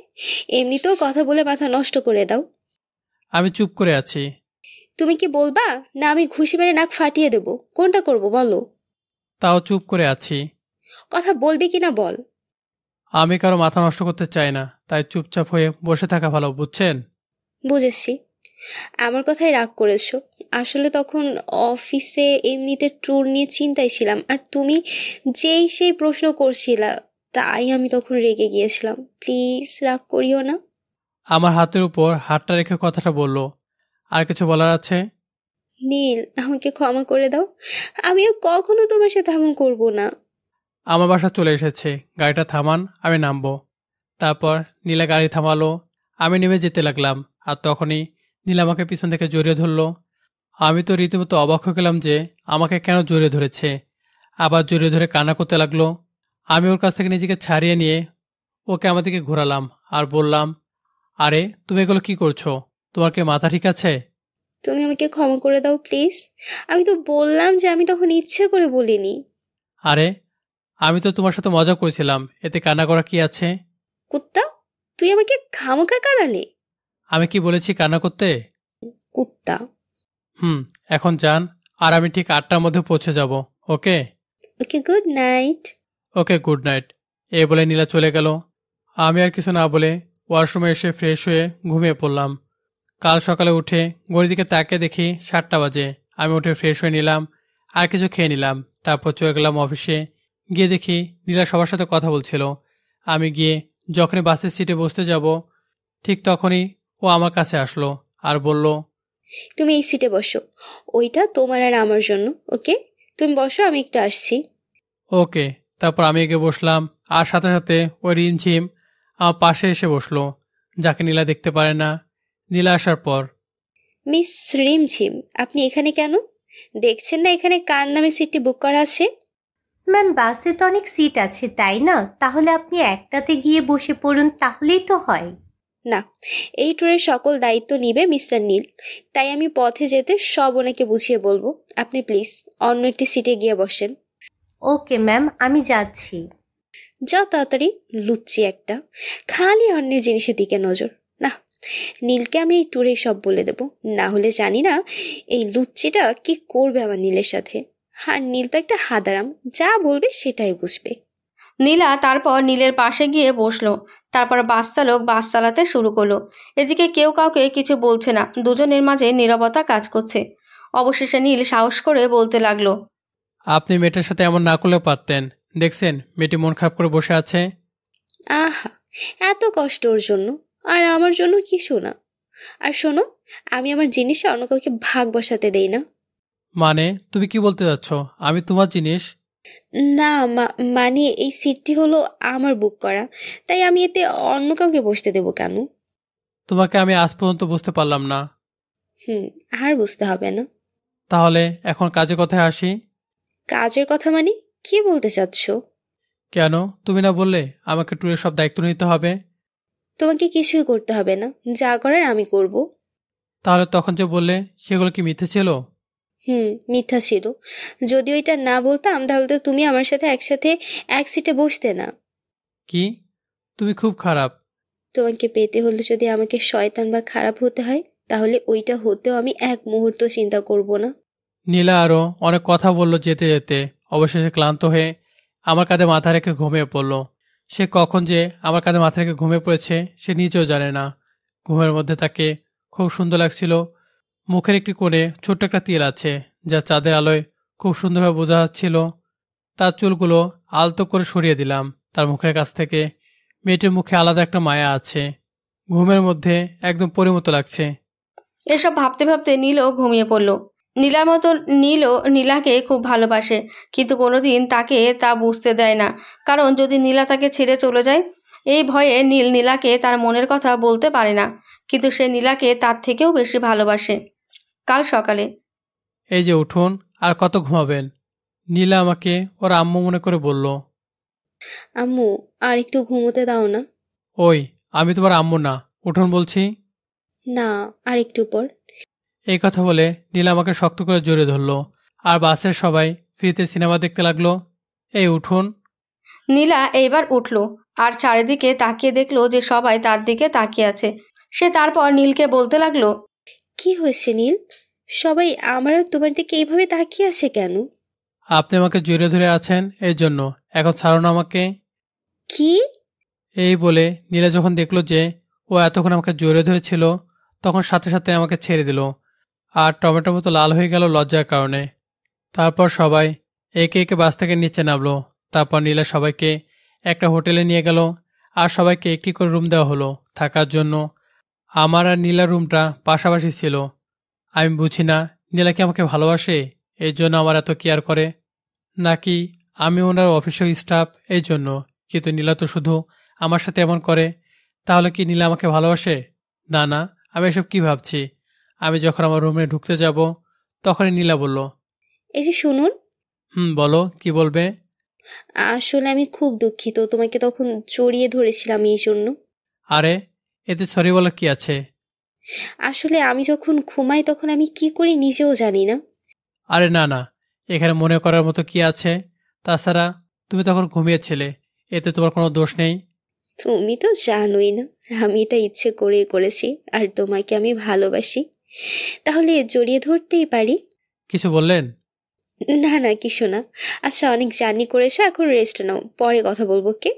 Speaker 4: এমনিতেও কথা বলে মাথা নষ্ট করে দাও।
Speaker 1: আমি চুপ করে আছি।
Speaker 4: তুমি কি বলবা না আমি ঘুষি মেরে নাক ফাটিয়ে দেবো? কোনটা করব বলো?
Speaker 1: তাও চুপ করে আছি।
Speaker 4: কথা বলবি কিনা বল।
Speaker 1: আমি কারো মাথা নষ্ট করতে চাই না, তাই চুপচাপ হয়ে বসে থাকা ভালো, বুঝছেন?
Speaker 4: বুঝেছি, আমার কথাই রাগ করেছো। আসলে তখন অফিসে এমনিতে ট্যুর নিয়ে চিন্তায় ছিলাম, আর তুমি যেই সেই প্রশ্ন করছিলা, তাই আমি তখন রেগে গিয়েছিলাম। প্লিজ রাগ করিও না।
Speaker 1: আমার হাতের উপর হাতটা রেখে কথাটা বলল। আর কিছু বলার আছে?
Speaker 4: নীল, আমাকে ক্ষমা করে দাও। আমি আর কখনো তোমার সাথে এমন করবো না।
Speaker 1: আমার বাসা চলে এসেছে, গাড়িটা থামান, আমি নামবো। তারপর নীলা গাড়ি থামালো, আমি নেমে যেতে লাগলাম। আর তখনই নীলা আমাকে পিছন থেকে জড়িয়ে ধরলো। আমি তো রীতিমতো অবাক হয়ে গেলাম যে আমাকে কেন জড়িয়ে ধরেছে। আবার জড়িয়ে ধরে কান্না করতে লাগলো। আমি ওর কাছ থেকে নিজেকে ছাড়িয়ে নিয়ে ওকে আমার দিকে ঘোরালাম আর বললাম, আরে তুমি এগুলো কি করছো? তোমার কি মাথা ঠিক আছে?
Speaker 4: তুমি আমাকে ক্ষমা করে দাও প্লিজ। আমি তো বললাম যে আমি তখন ইচ্ছে করে বলিনি।
Speaker 1: আরে আমি তো তোমার সাথে মজা করেছিলাম, এতে কান্না করা কি আছে?
Speaker 4: কুত্তা, তুই আমাকে খামোকা কাঁদালে।
Speaker 1: আমি কি বলেছি কান্না করতে?
Speaker 4: কুত্তা।
Speaker 1: এখন যান, আর আমি ঠিক 8টার মধ্যে পৌঁছে যাব। ওকে?
Speaker 4: ওকে, গুড নাইট।
Speaker 1: ওকে, গুড নাইট। এই বলে নীলা চলে গেল। আমি আর কিছু না বলে ওয়াশরুমে এসে ফ্রেশ হয়ে ঘুমিয়ে পড়লাম। কাল সকালে উঠে ঘড়ির দিকে তাকিয়ে দেখি 7টা বাজে। আমি উঠে ফ্রেশ হয়ে নিলাম, আর কিছু খেয়ে নিলাম। তারপর চলে গেলাম অফিসে। গিয়ে দেখি নীলা সবার সাথে কথা বলছিল। আমি গিয়ে যখনই বাসের সিটে বসতে যাব, ঠিক তখনই ও আমার কাছে আসলো আর বলল,
Speaker 4: তুমি এই সিটে বসো, ওইটা তোমার আর আমার জন্য। ওকে, তুমি বসো, আমি একটু আসছি।
Speaker 1: ওকে। তারপর আমি এগিয়ে বসলাম, আর সাথে সাথে ওই রিমঝিম আমার পাশে এসে বসলো, যাকে নীলা দেখতে পারে না। নীলা আসার পর,
Speaker 4: মিস রিমঝিম, আপনি এখানে কেন? দেখছেন না এখানে কার নামে সিটটি বুক করা আছে?
Speaker 6: ম্যাম, বাসে তো অনেক সিট আছে তাই না? তাহলে আপনি একটাতে গিয়ে বসে পড়ুন, তাহলেই তো হয়।
Speaker 4: না, এই ট্যুরের সকল দায়িত্ব নিবে মিস্টার নীল, তাই আমি পথে যেতে সব ওনাকে বুঝিয়ে বলবো। আপনি প্লিজ অন্য একটি সিটে গিয়ে বসেন।
Speaker 6: ওকে ম্যাম, আমি যাচ্ছি।
Speaker 4: যা তাড়াতাড়ি, লুচ্ছি একটা, খালি অন্যের জিনিসের দিকে নজর। না, নীলকে আমি এই ট্যুরে সব বলে দেব, না হলে জানি না এই লুচ্চিটা কি করবে আমার নীলের সাথে। আর নীল তো একটা হাদারাম, যা বলবে সেটাই বুঝবে।
Speaker 2: নীলা তারপর নীলের পাশে গিয়ে বসলো। তারপর বাস চালক বাস চালাতে শুরু করলো। এদিকে কেউ কাউকে কিছু বলছে না, দুজনের মাঝে নীরবতা কাজ করছে। অবশেষে নীল সাহস করে বলতে লাগলো,
Speaker 1: আপনি মেয়েটার সাথে এমন না করলেও পারতেন। দেখছেন মেয়েটি মন খারাপ করে বসে আছে।
Speaker 4: আহা, এত কষ্ট ওর জন্য, আর আমার জন্য কিছু না। আর শোনো, আমি আমার জিনিসে অন্য কাউকে ভাগ বসাতে দেই না।
Speaker 1: মানে তুমি কি বলতে যাচ্ছ? আমি তোমার জিনিস?
Speaker 4: না, মানে এই সিটটি হলো আমার বুক করা, তাই আমি এতে অন্য কাউকে বসতে দেবো কেন?
Speaker 1: তোমাকে আমি আজ পর্যন্ত বুঝতে পারলাম না।
Speaker 4: আর বুঝতে হবে না।
Speaker 1: তাহলে এখন কাজে কথায় আসি।
Speaker 4: কাজের কথা মানে কি বলতে চাচ্ছ?
Speaker 1: কেন তুমি না বললে আমাকে ট্যুরের সব দায়িত্ব নিতে হবে?
Speaker 4: তোমাকে কিছুই করতে হবে না, যা করার আমি করব।
Speaker 1: তাহলে তখন যে বললে সেগুলো কি মিথ্যে ছিল?
Speaker 4: মিথ্যা ছিল। যদি ওইটা না বলতাম তাহলে তো তুমি আমার সাথে একসাথে এক সিটে বসতে না।
Speaker 1: কি? তুমি খুব খারাপ।
Speaker 4: তোমাকে পেতে হলে যদি আমাকে শয়তান বা খারাপ হতে হয়, তাহলে ওইটা হতেও আমি এক মুহূর্ত চিন্তা করব না।
Speaker 1: নীলা আরও অনেক কথা বলল যেতে যেতে। অবশেষে ক্লান্ত হয়ে আমার কাঁধে মাথা রেখে ঘুমিয়ে পড়ল। সে কখন যে আমার কাঁধে মাথা রেখে ঘুমিয়ে পড়েছে সে নিজেও জানে না। ঘুমের মধ্যে তাকে খুব সুন্দর লাগছিল। মুখের একটি কোণে ছোট্ট একটা তিল আছে, যা চাঁদের আলোয় খুব সুন্দরভাবে বোঝা যাচ্ছিল। তার চুলগুলো আলতো করে সরিয়ে দিলাম। তার মুখের কাছ থেকে মেয়েটির মুখে আলাদা একটা মায়া আছে। ঘুমের মধ্যে একদম পরিমতো লাগছে।
Speaker 2: এসব ভাবতে ভাবতে নীলও ঘুমিয়ে পড়ল। নীলার মতো নীলও নীলাকে খুব ভালোবাসে, কিন্তু কোনোদিন তাকে তা বুঝতে দেয় না। কারণ যদি নীলা তাকে ছেড়ে চলে যায়, এই ভয়ে নীল নীলাকে তার মনের কথা বলতে পারে না। কিন্তু সে নীলাকে তার থেকেও বেশি ভালোবাসে। কাল সকালে,
Speaker 1: এই যে উঠুন, আর কত ঘুমাবেন? নীলা আমাকে ওর আম্মু মনে করে বলল।
Speaker 4: আম্মু, আর একটু ঘুমোতে দাও না।
Speaker 1: ওই, আমি তোমার আম্মু না, উঠুন বলছি।
Speaker 4: না, আর একটু পর।
Speaker 1: এই কথা বলে নীলা আমাকে শক্ত করে জড়িয়ে ধরলো, আর বাসের সবাই ফ্রিতে সিনেমা দেখতে লাগলো। এই উঠুন।
Speaker 2: নীলা এইবার উঠল আর চারিদিকে তাকিয়ে দেখলো যে সবাই তার দিকে তাকিয়ে আছে। সে তারপর নীলকে বলতে লাগলো,
Speaker 4: কি হয়েছে নীল? সবাই আমার আর তোমার দিকে এইভাবে তাকিয়ে আছে কেন?
Speaker 1: আপনি আমাকে জড়িয়ে ধরে আছেন এই জন্য, এখন ছাড়ুন আমাকে।
Speaker 4: কি?
Speaker 1: এই বলে নীলা যখন দেখলো যে ও এতক্ষণ আমাকে জড়িয়ে ধরেছিল, তখন সাথে সাথে আমাকে ছেড়ে দিল, আর টমেটোর মতো লাল হয়ে গেল লজ্জার কারণে। তারপর সবাই একে একে বাস থেকে নিচে নামলো। তারপর নীলা সবাইকে একটা হোটেলে নিয়ে গেল, আর সবাইকে একটি করে রুম দেওয়া হলো থাকার জন্য। আমার আর নীলার রুমটা পাশাপাশি ছিল। আমি বুঝি না নীলা কি আমাকে ভালোবাসে এই জন্য আমার এত কেয়ার করে, নাকি আমি ওনার অফিসের স্টাফ এই জন্য। কিন্তু নীলা তো শুধু আমার সাথে এমন করে, তাহলে কি নীলা আমাকে ভালোবাসে? না না, আমি এসব কি ভাবছি। আমি যখন আমার রুমে ঢুকতে যাব তখনই নীলা বলল,
Speaker 4: এই যে শুনুন,
Speaker 1: বলো, কি বলবে?
Speaker 4: আসলে আমি খুব দুঃখিত, তোমাকে তখন জড়িয়ে ধরেছিলাম এই জন্য।
Speaker 1: আরে এতে সরি বলার কি আছে?
Speaker 4: আসলে আমি যখন ঘুমাই তখন আমি কি করি নিজেও জানি না।
Speaker 1: আরে না না, এখানে মনে করার মতো কি আছে? তাছাড়া তুমি তখন ঘুমিয়েছিলে, এতে তোমার কোনো দোষ নেই।
Speaker 4: তুমি তো জানোই না আমি এটা ইচ্ছে করে করেছি, আর তোমাকে আমি ভালোবাসি, তাহলে জড়িয়ে ধরতেই পারি।
Speaker 1: কিছু বললেন?
Speaker 4: না না, কিছু না। আচ্ছা, অনেক জার্নি করেছো, এখন রেস্ট নাও, পরে কথা বলবো। কে?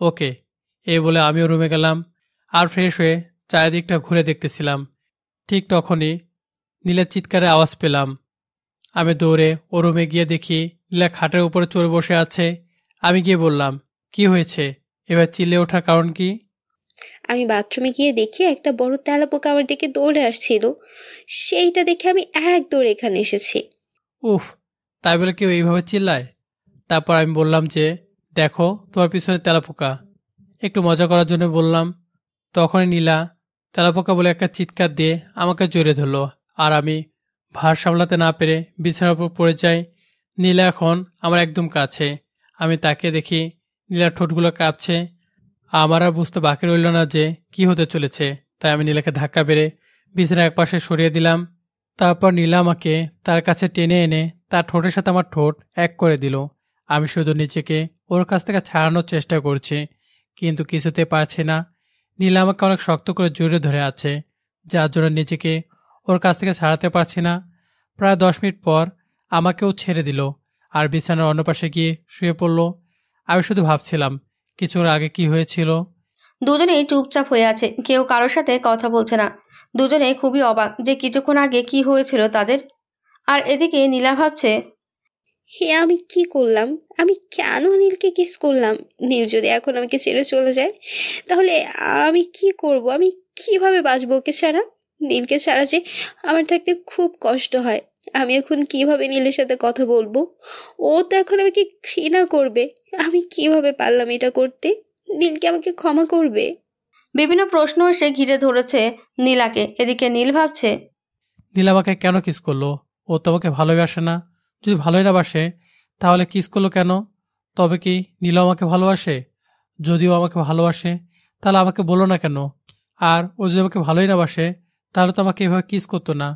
Speaker 1: ওকে। এই বলে আমিও রুমে গেলাম, আর ফ্রেশ হয়ে চারিদিকটা ঘুরে দেখতেছিলাম। ঠিক তখনই নীলের চিৎকারে আওয়াজ পেলাম। আমি দৌড়ে ও রুমে গিয়ে দেখি নীলা খাটের উপরে চড়ে বসে আছে। আমি গিয়ে বললাম, কি হয়েছে? এবার চিল্লে ওঠার কারণ কি?
Speaker 4: আমি বাথরুমে গিয়ে দেখি একটা বড় তেলাপোকা আমার দিকে দৌড়ে আসছিল, সেইটা দেখে আমি এক দৌড়ে এখানে এসেছি।
Speaker 1: উফ, তাই বলে কেউ এইভাবে চিল্লায়? তারপর আমি বললাম যে, দেখো তোমার পিছনে তেলাপোকা। একটু মজা করার জন্য বললাম। তখনই নীলা তেলাপোকা বলে একটা চিৎকার দিয়ে আমাকে জড়িয়ে ধরলো, আর আমি ভার সামলাতে না পেরে বিছানার উপর পড়ে যাই। নীলা এখন আমার একদম কাছে। আমি তাকে দেখি নীলার ঠোঁটগুলো কাঁপছে। আমার আর বুঝতে বাকি রইল না যে কি হতে চলেছে, তাই আমি নীলাকে ধাক্কা বেড়ে বিছানার একপাশে সরিয়ে দিলাম। তারপর নীলা আমাকে তার কাছে টেনে এনে তার ঠোঁটের সাথে আমার ঠোঁট এক করে দিল। আমি শুধু নিজেকে ওর কাছ থেকে ছাড়ানোর চেষ্টা করছি, কিন্তু কিছুতে পারছি না। নীলা আমাকে অনেক শক্ত করে জড়িয়ে ধরে আছে, যার জন্য নিজেকে ওর কাছ থেকে ছাড়াতে পারছি না। প্রায় 10 মিনিট পর আমাকেও ছেড়ে দিল, আর বিছানার অন্য পাশে গিয়ে শুয়ে পড়ল। আমি শুধু ভাবছিলাম কিছুর আগে কি হয়েছিল।
Speaker 2: দুজনেই চুপচাপ হয়ে আছে, কেউ কারোর সাথে কথা বলছে না। দুজনে খুবই অবাক যে কিছুক্ষণ আগে কি হয়েছিল তাদের। আর এদিকে নীলা ভাবছে,
Speaker 4: হে, আমি কি করলাম? আমি কেন নীলকে কিস করলাম? নীল যদি এখন আমাকে ছেড়ে চলে যায়, তাহলে আমি কি করব? আমি কিভাবে বাঁচবো ওকে ছাড়া? নীলকে ছাড়া যে আমার থাকতে খুব কষ্ট হয়। আমি এখন কিভাবে নীলের সাথে কথা বলবো? ও তো এখন আমাকে ঘৃণা করবে। আমি কিভাবে পারলাম এটা করতে? নীলকে আমাকে ক্ষমা করবে?
Speaker 2: বিভিন্ন প্রশ্ন এসে ঘিরে ধরেছে নীলাকে। এদিকে নীল ভাবছে,
Speaker 1: নীলা আমাকে কেন কিস করলো? ও তো আমাকে ভালোবাসে না। যদি ভালোই না বাসে তাহলে কিস করলো কেন? তবে কি নীলা আমাকে ভালোবাসে? যদিও আমাকে ভালোবাসে তাহলে আমাকে বলো না কেন? আর ও যদি আমাকে ভালোই না বাসে তাহলে তো আমাকে এভাবে কিস করতো না।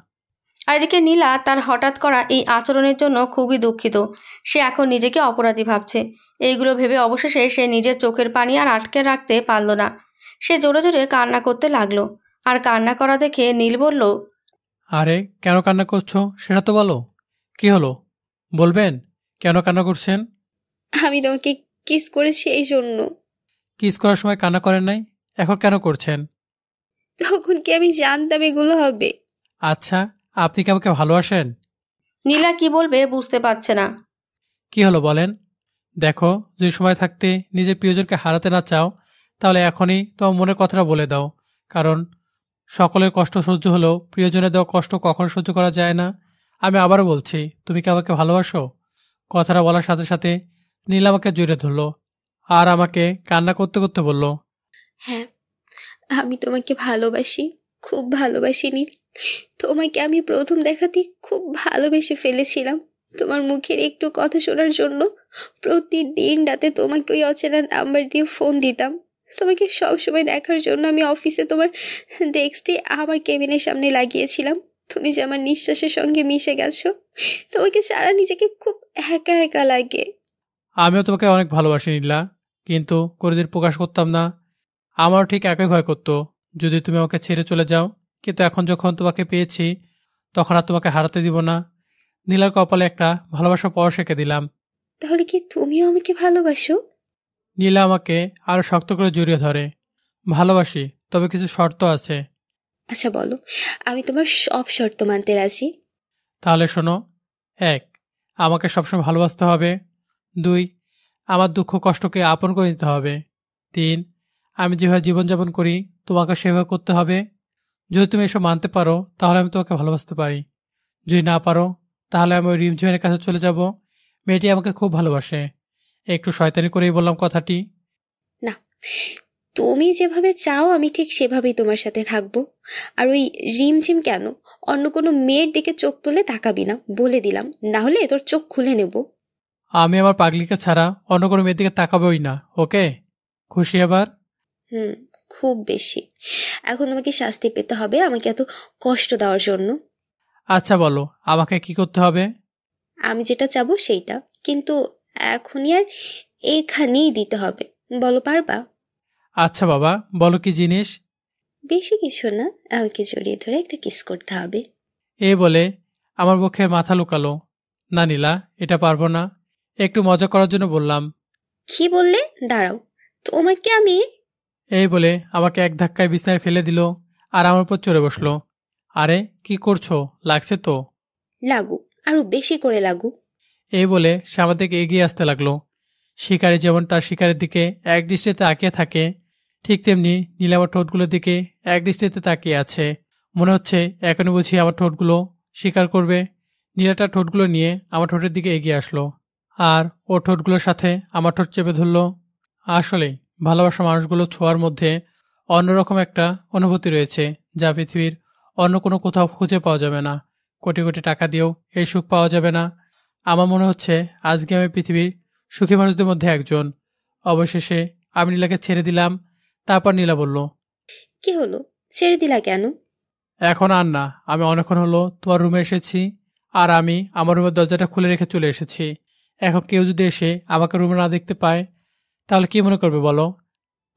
Speaker 2: আর এদিকে নীলা তার হঠাৎ করা এই আচরণের জন্য খুবই দুঃখিত। সে এখন নিজেকে অপরাধী ভাবছে। এইগুলো ভেবে অবশেষে সে নিজের চোখের পানি আর আটকে রাখতে পারল না। সে জোরে জোরে কান্না করতে লাগলো। আর কান্না করা দেখে নীল বলল,
Speaker 1: আরে কেন কান্না করছো সেটা তো বলো। কি হলো বলবেন? কেন কান্না করছেন?
Speaker 4: আমি তোমাকে কিস করেছি এই জন্য।
Speaker 1: কিস করার সময় কান্না করেন নাই, এখন কেন করছেন?
Speaker 4: তখন কি আমি জানতাম এগুলো হবে?
Speaker 1: আচ্ছা, আপনি কি আমাকে ভালোবাসেন?
Speaker 2: নীলা কি বলবে বুঝতে পারছে না।
Speaker 1: কি হলো বলেন? দেখো, যদি সময় থাকতে নিজের প্রিয়জনকে হারাতে না চাও তাহলে এখনই তোমার মনের কথাটা বলে দাও। কারণ সকলের কষ্ট সহ্য হলেও প্রিয়জনের দেওয়া কষ্ট কখনো সহ্য করা যায় না। আমি আবারও বলছি, তুমি কি আমাকে ভালোবাসো? কথাটা বলার সাথে সাথে নীল আমাকে জড়িয়ে ধরলো, আর আমাকে কান্না করতে করতে বলল,
Speaker 4: হ্যাঁ, আমি তোমাকে ভালোবাসি, খুব ভালোবাসি নীল। তোমাকে আমি প্রথম দেখাতেই খুব ভালোবেসে ফেলেছিলাম। তোমার মুখের একটু কথা শোনার জন্য প্রতিদিন রাতে তোমাকে ওই অচেনা নাম্বার দিয়ে ফোন দিতাম। তোমাকে সবসময় দেখার জন্য আমি অফিসে তোমার ডেস্কটি আমার কেবিনের সামনে লাগিয়েছিলাম। তুমি যে আমার নিঃশ্বাসের সঙ্গে মিশে গেছো, তোমাকে ছাড়া নিজেকে খুব একা একা লাগে।
Speaker 1: আমিও তোমাকে অনেক ভালোবাসি নীলা, কিন্তু কোনোদিন প্রকাশ করতাম না। আমারও ঠিক একই ভয় করতো যদি তুমি আমাকে ছেড়ে চলে যাও, কিন্তু এখন যখন তোমাকে পেয়েছি তখন আর তোমাকে হারাতে দিব না। নীলার কপালে একটা ভালোবাসা পরশ এঁকে দিলাম।
Speaker 4: তাহলে কি তুমিও আমাকে ভালোবাসো?
Speaker 1: নীলা আমাকে আরো শক্ত করে জড়িয়ে ধরে। ভালোবাসি, তবে কিছু শর্ত আছে।
Speaker 4: আচ্ছা বলো, আমি তোমার সব শর্ত মানতে রাজি।
Speaker 1: তাহলে শোনো। 1, আমাকে সবসময় ভালোবাসতে হবে। 2, আমার দুঃখ কষ্টকে আপন করে নিতে হবে। 3, আমি যেভাবে জীবনযাপন করি তোমাকে সেভাবে করতে হবে। যদি তুমি এসব মানতে পারো তাহলে আমি তোমাকে ভালোবাসতে পারি। যদি না পারো তাহলে আমি ওই রিমঝিমের কাছে চলে যাব। মেয়েটি আমাকে খুব ভালোবাসে। একটু শয়তানি করেই বললাম কথাটি।
Speaker 4: না, তুমি যেভাবে চাও আমি ঠিক সেভাবেই তোমার সাথে থাকবো। আর ওই রিমঝিম কেন, অন্য কোনো মেয়ের দিকে চোখ তুলে তাকাবি না, বলে দিলাম, না হলে তোর চোখ খুলে নেব।
Speaker 1: আমি আমার পাগলিকে ছাড়া অন্য কোনো মেয়ের দিকে তাকাবোই না। ওকে, খুশি এবার?
Speaker 4: খুব বেশি। এখন তোমাকে শাস্তি পেতে হবে আমাকে এত কষ্ট দেওয়ার জন্য।
Speaker 1: আচ্ছা বলো, আমাকে কি করতে হবে?
Speaker 4: আমি যেটা চাবো সেইটা, কিন্তু এখনই আর এখানেই দিতে হবে। বলো, পারবা?
Speaker 1: আচ্ছা বাবা, বলো কি জিনিস?
Speaker 4: বেশি কিছু না, আমাকে জড়িয়ে ধরে একটা কিস করতে হবে।
Speaker 1: এ বলে আমার বুকের মাথা লুকালো। না নীলা, এটা পারবো না। একটু মজা করার জন্য বললাম।
Speaker 4: কি বললে? দাঁড়াও, তোমাকে আমি...
Speaker 1: এই বলে আমাকে এক ধাক্কায় বিছানায় ফেলে দিল আর আমার উপর চড়ে বসলো। আরে কি করছো, লাগছে তো?
Speaker 4: লাগু, আরো বেশি করে লাগু।
Speaker 1: এই বলে সে আমার দিকে এগিয়ে আসতে লাগলো। শিকারি যেমন তার শিকারের দিকে এক দৃষ্টিতে তাকিয়ে থাকে, ঠিক তেমনি নীলা আমার ঠোঁটগুলোর দিকে এক দৃষ্টিতে তাকিয়ে আছে। মনে হচ্ছে এখনই বুঝি আমার ঠোঁটগুলো শিকার করবে। নীলাটা ঠোঁটগুলো নিয়ে আমার ঠোঁটের দিকে এগিয়ে আসলো আর ও ঠোঁটগুলোর সাথে আমার ঠোঁট চেপে ধরলো। আসলেই ভালোবাসা মানুষগুলো ছোঁয়ার মধ্যে অন্যরকম একটা অনুভূতি রয়েছে, যা পৃথিবীর অন্য কোনো কোথাও খুঁজে পাওয়া যাবে না। কোটি কোটি টাকা দিয়েও এই সুখ পাওয়া যাবে না। আমার মনে হচ্ছে আজকে আমি পৃথিবীর সুখী মানুষদের মধ্যে একজন। অবশেষে আমি নীলাকে ছেড়ে দিলাম। তারপর নীলা বলল,
Speaker 4: কি হলো, ছেড়ে দিলা কেন?
Speaker 1: এখন আর না। আমি অনেকক্ষণ হলো তোমার রুমে এসেছি আর আমি আমার রুমের দরজাটা খুলে রেখে চলে এসেছি। এখন কেউ যদি এসে আমাকে রুমে না দেখতে পায় তাহলে কি মনে করবে বলো?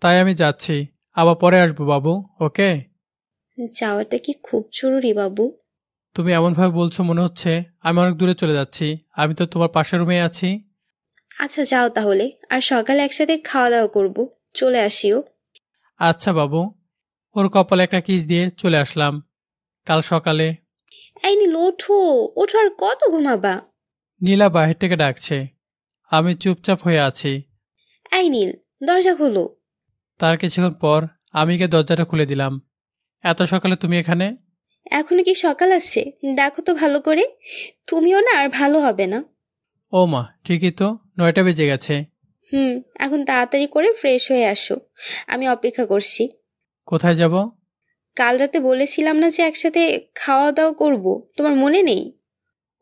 Speaker 1: তাই আমি যাচ্ছি, আবার পরে আসবো বাবু। ওকে?
Speaker 4: যাওয়াটা কি খুব জরুরি বাবু?
Speaker 1: তুমি এমনভাবে বলছো মনে হচ্ছে আমি অনেক দূরে চলে যাচ্ছি। আমি তো তোমার পাশের রুমে আছি।
Speaker 4: আচ্ছা যাও তাহলে, আর সকালে একসাথে খাওয়া দাওয়া করবো, চলে আসিও।
Speaker 1: আচ্ছা বাবু। ওর কপালে একটা কিস দিয়ে চলে আসলাম। কাল সকালে
Speaker 4: এই নীল, ওঠো ওঠো, আর কত ঘুমাবা?
Speaker 1: নীলা বাহির থেকে ডাকছে। আমি চুপচাপ হয়ে আছি।
Speaker 4: এই নীল, দরজা খোলো।
Speaker 1: তার কিছুক্ষণ পর আমি গিয়ে দরজাটা খুলে দিলাম। এত সকালে তুমি এখানে?
Speaker 4: এখনো কি সকাল আছে? দেখো তো ভালো করে, তুমিও না আর ভালো হবে না।
Speaker 1: ও মা, ঠিকই তো, 9টা বেজে গেছে।
Speaker 4: এখন তাড়াতাড়ি করে ফ্রেশ হয়ে আসো, আমি অপেক্ষা করছি।
Speaker 1: কোথায় যাব?
Speaker 4: কাল রাতে বলেছিলাম না যে একসাথে খাওয়া দাওয়া করব, তোমার মনে নেই?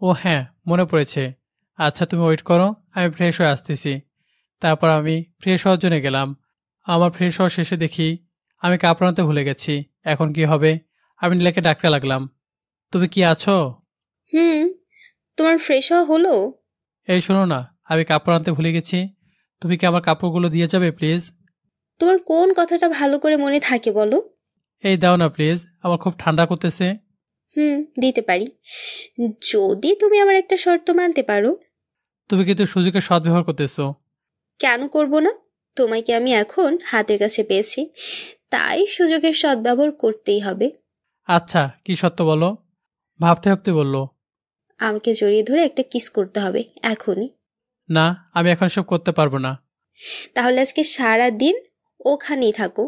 Speaker 1: ও হ্যাঁ, মনে পড়েছে। আচ্ছা তুমি ওয়েট করো, আমি ফ্রেশ হয়ে আসতেছি। তারপর আমি ফ্রেশ হওয়ার জন্য গেলাম। আমার ফ্রেশ হওয়ার শেষে দেখি আমি কাপড় আনতে ভুলে গেছি। এখন কি হবে? আমি নীলাকে ডাকতে লাগলাম। তুমি কি আছো?
Speaker 4: তোমার ফ্রেশ হওয়া হলো?
Speaker 1: এই শোনো না, আমি কাপড় আনতে ভুলে গেছি। তুমি কি আমার কাপড়গুলো দিয়ে যাবে প্লিজ?
Speaker 4: তোমার কোন কথাটা ভালো করে মনে থাকে বলো?
Speaker 1: এই দাও না প্লিজ, আমার খুব ঠান্ডা করতেছে।
Speaker 4: দিতে পারি, যদি তুমি আমার একটা শর্ত মানতে পারো।
Speaker 1: তুমি কিন্তু সুযোগের সদ্ব্যবহার করতেছো।
Speaker 4: কেন করব না? তোমাকে আমি এখন হাতের কাছে পেয়েছি, তাই সুযোগের সদ্ব্যবহার করতেই হবে।
Speaker 1: আচ্ছা, কি সত্য বলো? ভাবতে ভাবতে বলল।
Speaker 4: আমাকে জড়িয়ে ধরে একটা কিস করতে হবে এখনই।
Speaker 1: না, আমি এখন সব করতে পারবো না।
Speaker 4: তাহলে আজকে সারা দিন ওখানেই থাকো,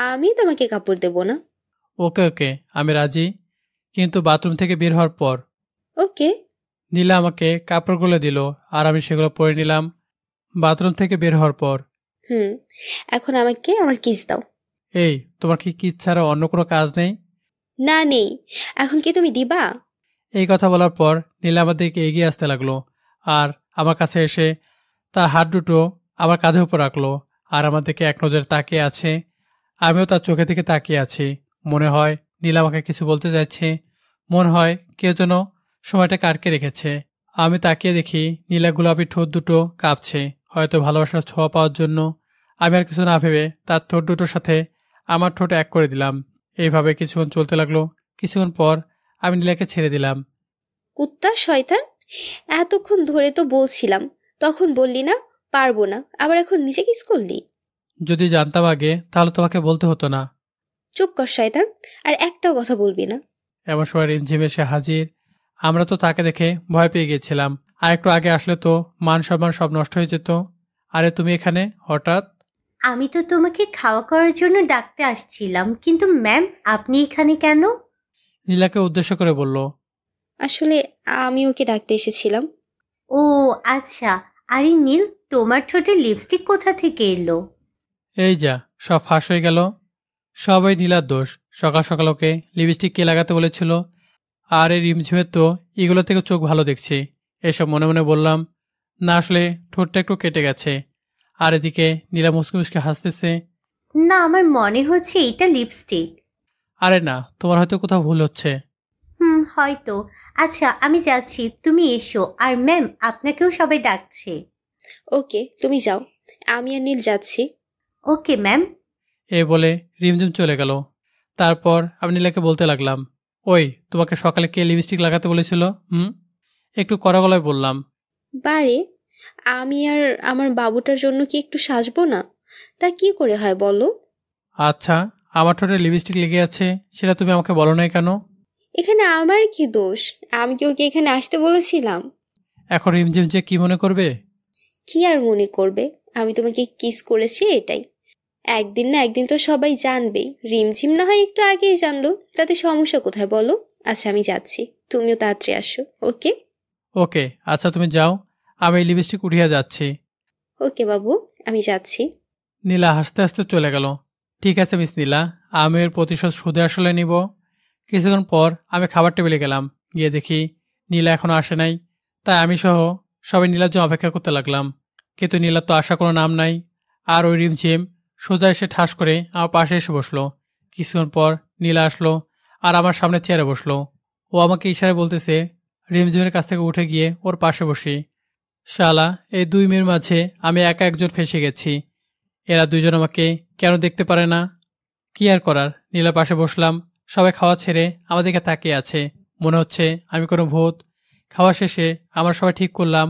Speaker 4: আমি তোমাকে কাপড় দেব না।
Speaker 1: ওকে ওকে, আমি রাজি, কিন্তু বাথরুম থেকে বের হওয়ার পর।
Speaker 4: ওকে।
Speaker 1: নীলা আমাকে কাপড়গুলো দিল আর আমি সেগুলো পরে নিলাম বাথরুম থেকে বের হওয়ার পর।
Speaker 4: এখন আমাকে আমার কিস দাও।
Speaker 1: এই, তোমার কি কিস ছাড়া অন্য কোনো কাজ নেই?
Speaker 4: না নেই। এখন কি তুমি দিবা?
Speaker 1: এই কথা বলার পর নীলা আমার দিকে এগিয়ে আসতে লাগলো আর আমার কাছে এসে তার হাত দুটো আমার কাঁধের উপর রাখলো আর আমার দিকে এক নজরে তাকিয়ে আছে। আমিও তার চোখে দিকে তাকিয়ে আছি। মনে হয় নীলা আমাকে কিছু বলতে যাচ্ছে। মনে হয় কেউ যেন সময়টাকে আটকে রেখেছে। আমি তাকিয়ে দেখি নীলা গোলাপি ঠোঁট দুটো কাঁপছে, হয়তো ভালোবাসার ছোঁয়া পাওয়ার জন্য। আমি আর কিছু না ভেবে তার ঠোঁট দুটোর সাথে আমার ঠোঁট এক করে দিলাম। এইভাবে কিছুক্ষণ চলতে লাগলো। কিছুক্ষণ পর আমি নীলাকে ছেড়ে দিলাম।
Speaker 4: কুত্তা শয়তান, এতক্ষণ ধরে তো বলছিলাম, তখন বললি না পারবো না, আবার এখন নিজে কিস করলি।
Speaker 1: যদি জানতাম আগে তাহলে তোমাকে বলতে হতো না।
Speaker 4: চুপ কর শয়তান, আর একটাও কথা বলবি না।
Speaker 1: এমন সময় রিমঝিম এসে হাজির। আমরা তো তাকে দেখে ভয় পেয়ে গিয়েছিলাম। আর একটু আগে আসলে তো মান সম্মান সব নষ্ট হয়ে যেত। আরে তুমি এখানে হঠাৎ?
Speaker 6: আমি তো তোমাকে খাওয়া করার জন্য ডাকতে আসছিলাম, কিন্তু ম্যাম আপনি এখানে কেন?
Speaker 1: নীলাকে উদ্দেশ্য করে বলল।
Speaker 4: আসলে আমি ওকে ডাকতে এসেছিলাম।
Speaker 6: ও আচ্ছা। আরে নীল, তোমার ঠোঁটে লিপস্টিক কোথা থেকে এলো?
Speaker 1: এই যা, সব ফাঁস হয়ে গেল। সবাই নীলার দোষ। সকাল সকাল ওকে লিপস্টিক কে লাগাতে বলেছিল? আর এই রিমঝিমের তো এগুলো থেকে চোখ ভালো দেখছি। এসব মনে মনে বললাম। না, আসলে ঠোঁটটা একটু কেটে গেছে। আর এদিকে নীলা মুসকে মুসকে হাসতেছে।
Speaker 6: না, আমার মনে হচ্ছে এটা লিপস্টিক।
Speaker 1: আরে না, তোমার হয়তো কোথাও ভুল হচ্ছে।
Speaker 6: হয়তো। আচ্ছা আমি যাচ্ছি, তুমি এসো। আর ম্যাম আপনাকেও সবাই ডাকছে।
Speaker 4: ওকে তুমি যাও, আমি আর নীল যাচ্ছি।
Speaker 6: Okay ma'am.
Speaker 1: এই বলে রিমঝিম চলে গেল। তারপর আমি নীলাকে বলতে লাগলাম, ওই তোমাকে সকালে কে লিপস্টিক লাগাতে বলেছিল? একটু কড়া গলায় বললাম।
Speaker 4: বারে, আমি আর আমার বাবুটার জন্য কি একটু সাজবো না? তা কি করে হয় বলো?
Speaker 1: আচ্ছা, আমার ঠোঁটে লিপস্টিক লেগে আছে, সেটা তুমি আমাকে বলো নাই কেন?
Speaker 4: এখানে আমার কি দোষ? আমি কি ওকে এখানে আসতে বলেছিলাম?
Speaker 1: এখন রিমঝিম যে কি মনে করবে?
Speaker 4: কি আর মনে করবে, আমি তোমাকে কিস করেছি এটাই। একদিন না একদিন তো সবাই জানবেই। রিমঝিম না হয় একটু আগেই জানলো, তাতে সমস্যা কোথায় বলো? আচ্ছা আমি যাচ্ছি, তুমিও তাড়াতাড়ি আসো। ওকে?
Speaker 1: ওকে, আচ্ছা তুমি যাও, আমি এই লিপস্টিক উঠিয়ে যাচ্ছি।
Speaker 4: ওকে বাবু, আমি যাচ্ছি।
Speaker 1: নীলা হাসতে হাসতে চলে গেল। ঠিক আছে মিস নীলা, আমি এর প্রতিশোধ সুদে আসলে নিব। কিছুক্ষণ পর আমি খাবার টেবিলে গেলাম। গিয়ে দেখি নীলা এখনো আসে নাই। তাই আমি সহ সবাই নীলার জন্য অপেক্ষা করতে লাগলাম। কিন্তু নীলার তো আসার কোনো নাম নাই। আর ওই রিমঝিম সোজা এসে ঠাস করে আমার পাশে এসে বসলো। কিছুক্ষণ পর নীলা আসলো আর আমার সামনে চেয়ারে বসলো। ও আমাকে ইশারায় বলতেছে রিমঝিমের কাছ থেকে উঠে গিয়ে ওর পাশে বসি। শালা, এই দুই মেয়ের মাঝে আমি একা একজন ফেঁসে গেছি। এরা দুইজন আমাকে কেন দেখতে পারে না? কি আর করার, নীলার পাশে বসলাম। সবাই খাওয়া ছেড়ে আমার দিকে তাকিয়ে আছে। মনে হচ্ছে আমি কোনো ভূত। খাওয়া শেষে আমরা সবাই ঠিক করলাম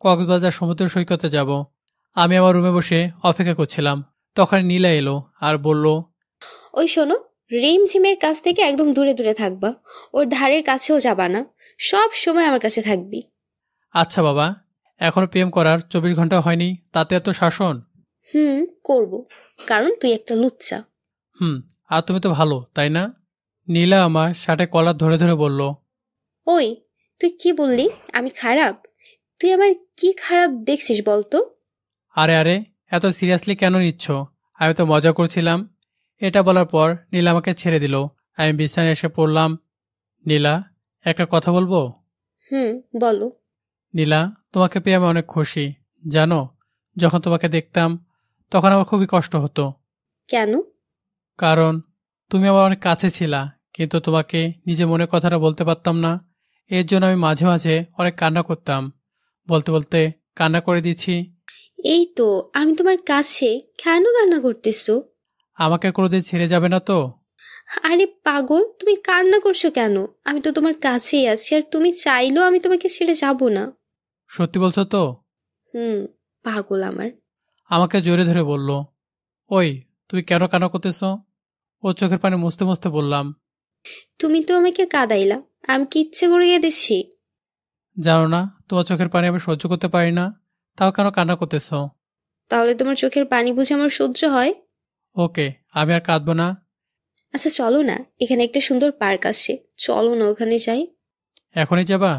Speaker 1: কক্সবাজার সমুদ্র সৈকতে যাব। আমি আমার রুমে বসে অপেক্ষা করছিলাম। তখন নীলা এলো আর বলল,
Speaker 4: ওই শোনো, রিমঝিমের কাছ থেকে একদম দূরে দূরে থাকবা। ওর ধারের কাছেও যাবা না, সব সময় আমার কাছে থাকবি।
Speaker 1: আচ্ছা বাবা, এখনো প্রেম করার 24 ঘন্টা হয়নি, তাতে এত শাসন?
Speaker 4: করব, কারণ তুই একটা লুচ্চা।
Speaker 1: আর তুমি তো ভালো, তাই না? নীলা আমার শার্টে কলার ধরে ধরে বলল।
Speaker 4: ওই, তুই কি বললি আমি খারাপ? তুই আমার কি খারাপ দেখছিস বলতো?
Speaker 1: আরে আরে, এত সিরিয়াসলি কেন নিচ্ছ? আমি তো মজা করছিলাম। এটা বলার পর নীলা আমাকে ছেড়ে দিল। আমি বিছানায় এসে পড়লাম। নীলা, একটা কথা বলবো?
Speaker 4: বলো।
Speaker 1: নীলা, তোমাকে পেয়ে আমি অনেক খুশি। জানো, যখন তোমাকে দেখতাম তখন আমার খুবই কষ্ট হতো।
Speaker 4: কেন?
Speaker 1: কারণ তুমি আমার অনেক কাছে ছিলা, কিন্তু তোমাকে নিজে মনে কথাটা বলতে পারতাম না। এর জন্য আমি মাঝে মাঝে অনেক কান্না করতাম। বলতে বলতে কান্না করে দিচ্ছি।
Speaker 4: এই তো আমি তোমার কাছে, কেন কান্না করতেছো?
Speaker 1: আমাকে কোনোদিন ছেড়ে যাবে না তো?
Speaker 4: আরে পাগল, তুমি কান্না করছো কেন? আমি তো তোমার কাছেই আছি, আর তুমি চাইলেও আমি তোমাকে ছেড়ে যাব না।
Speaker 1: সত্যি বলছো তো?
Speaker 4: পাগল আমার।
Speaker 1: আমাকে জোরে ধরে বলল। ওই, তুমি কেন কান্না করতেছ? ও চোখের পানি মুছতে মুছতে বললাম।
Speaker 4: তুমি তো আমাকে কাঁদাইলা, আমি কি ইচ্ছে করে কেঁদেছি?
Speaker 1: জানো না তোমার চোখের পানি আমি সহ্য করতে পারি না, তাও কেন কান্না করতেছ?
Speaker 4: তাহলে তোমার চোখের পানি বুঝে আমার সহ্য হয়?
Speaker 1: ওকে, আমি আর কাঁদবো না।
Speaker 4: আচ্ছা চলো না, এখানে একটা সুন্দর পার্ক আছে, চলো না ওখানে যাই।
Speaker 1: এখনই যাবা?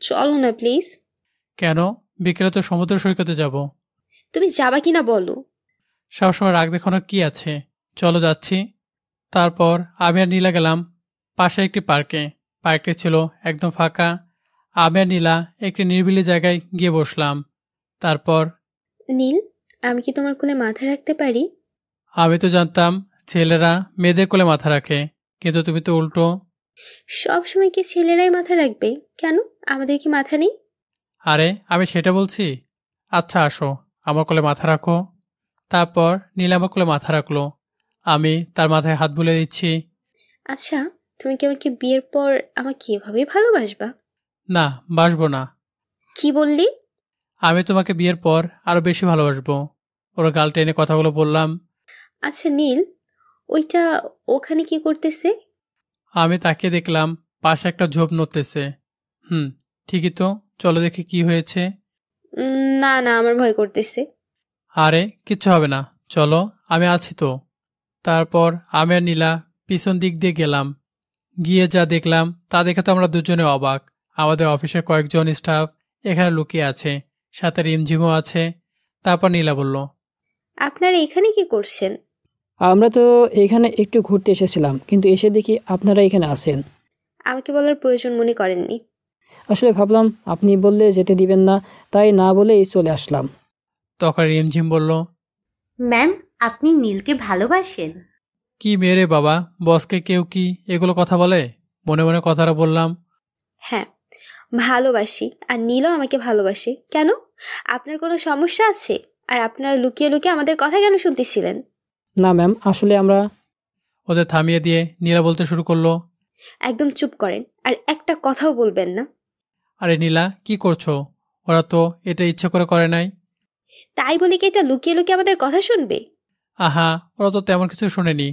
Speaker 4: চলো না প্লিজ।
Speaker 1: কেন? বিকেলে তো সমুদ্র সৈকতে যাব।
Speaker 4: তুমি যাবা কিনা বলো?
Speaker 1: সবসময় রাগ দেখানোর কি আছে? চলো যাচ্ছি। তারপর আমি আর নীলা গেলাম পাশে একটি পার্কে। পার্কটি ছিল একদম ফাঁকা। আমি আর নীলা একটি নিরিবিলি জায়গায় গিয়ে বসলাম। তারপর,
Speaker 4: নীল, আমি কি তোমার কোলে মাথা রাখতে পারি?
Speaker 1: আমি তো জানতাম ছেলেরা মেয়েদের কোলে মাথা রাখে, কিন্তু তুমি তো উল্টো।
Speaker 4: সব সময় কি ছেলেরাই মাথা রাখবে? কেন, আমাদের কি মাথা নেই?
Speaker 1: আরে আমি সেটা বলছি। আচ্ছা আসো, আমার কোলে মাথা রাখো। তারপর নীল আমার কোলে মাথা রাখলো। আমি তার মাথায় হাত বুলিয়ে দিচ্ছি।
Speaker 4: আচ্ছা, তুমি কি আমাকে বিয়ের পর আমাকে এভাবেই ভালোবাসবা?
Speaker 1: না, বাসবো না।
Speaker 4: কি বললি?
Speaker 1: আমি তোমাকে বিয়ের পর আরো বেশি ভালোবাসবো। ওর গাল টেনে কথাগুলো বললাম।
Speaker 4: আচ্ছা নীল, ওইটা ওখানে কি করতেছে?
Speaker 1: আমি তাকিয়ে দেখলাম পাশে একটা ঝোপ নড়তেছে। ঠিকই তো, চলো দেখি কি হয়েছে।
Speaker 4: না না, আমার ভয় করতেছে।
Speaker 1: আরে কিচ্ছু হবে না, চলো, আমি আছি তো। তারপর আমি আর নীলা পিছন দিক দিয়ে গেলাম। গিয়ে যা দেখলাম তা দেখে তো আমরা দুজনে অবাক। আমাদের অফিসের কয়েকজন স্টাফ এখানে লুকিয়ে আছে, সাথে রিমঝিমও আছে। তারপর নীলা বলল,
Speaker 4: আপনারা এখানে কি করছেন?
Speaker 5: আমরা তো এখানে একটু ঘুরতে এসেছিলাম, কিন্তু এসে দেখি আপনারা এখানে আছেন।
Speaker 4: আমাকে বলার প্রয়োজন মনে করেননি।
Speaker 5: আসলে ভাবলাম আপনি বললে যেতে দিবেন না, তাই না বলেই চলে আসলাম।
Speaker 1: তখন রিমঝিম বলল,
Speaker 6: ম্যাম, আপনি নীলকে ভালোবাসেন?
Speaker 1: কি মেরে বাবা, বসকে কেউ কি এগুলো কথা বলে? মনে মনে কথাটা বললাম।
Speaker 4: হ্যাঁ, ভালোবাসি, আর নীলও আমাকে ভালোবাসে। কেন, আপনার কোনো সমস্যা আছে? আর আপনারা লুকিয়ে লুকিয়ে আমাদের কথা কেন শুনতেছিলেন?
Speaker 5: না ম্যাম, আসলে আমরা
Speaker 1: ওদের থামিয়ে দিয়ে নীলা বলতে শুরু করলো,
Speaker 4: একদম চুপ করেন, আর একটা কথাও বলবেন না।
Speaker 1: আরে নীলা, কি করছো? ওরা তো এটা ইচ্ছে করে করে নাই।
Speaker 4: তাই বলে কি এটা লুকিয়ে লুকিয়ে আমাদের কথা শুনবে?
Speaker 1: আহা, ওরা তো তেমন কিছু শুনেনি।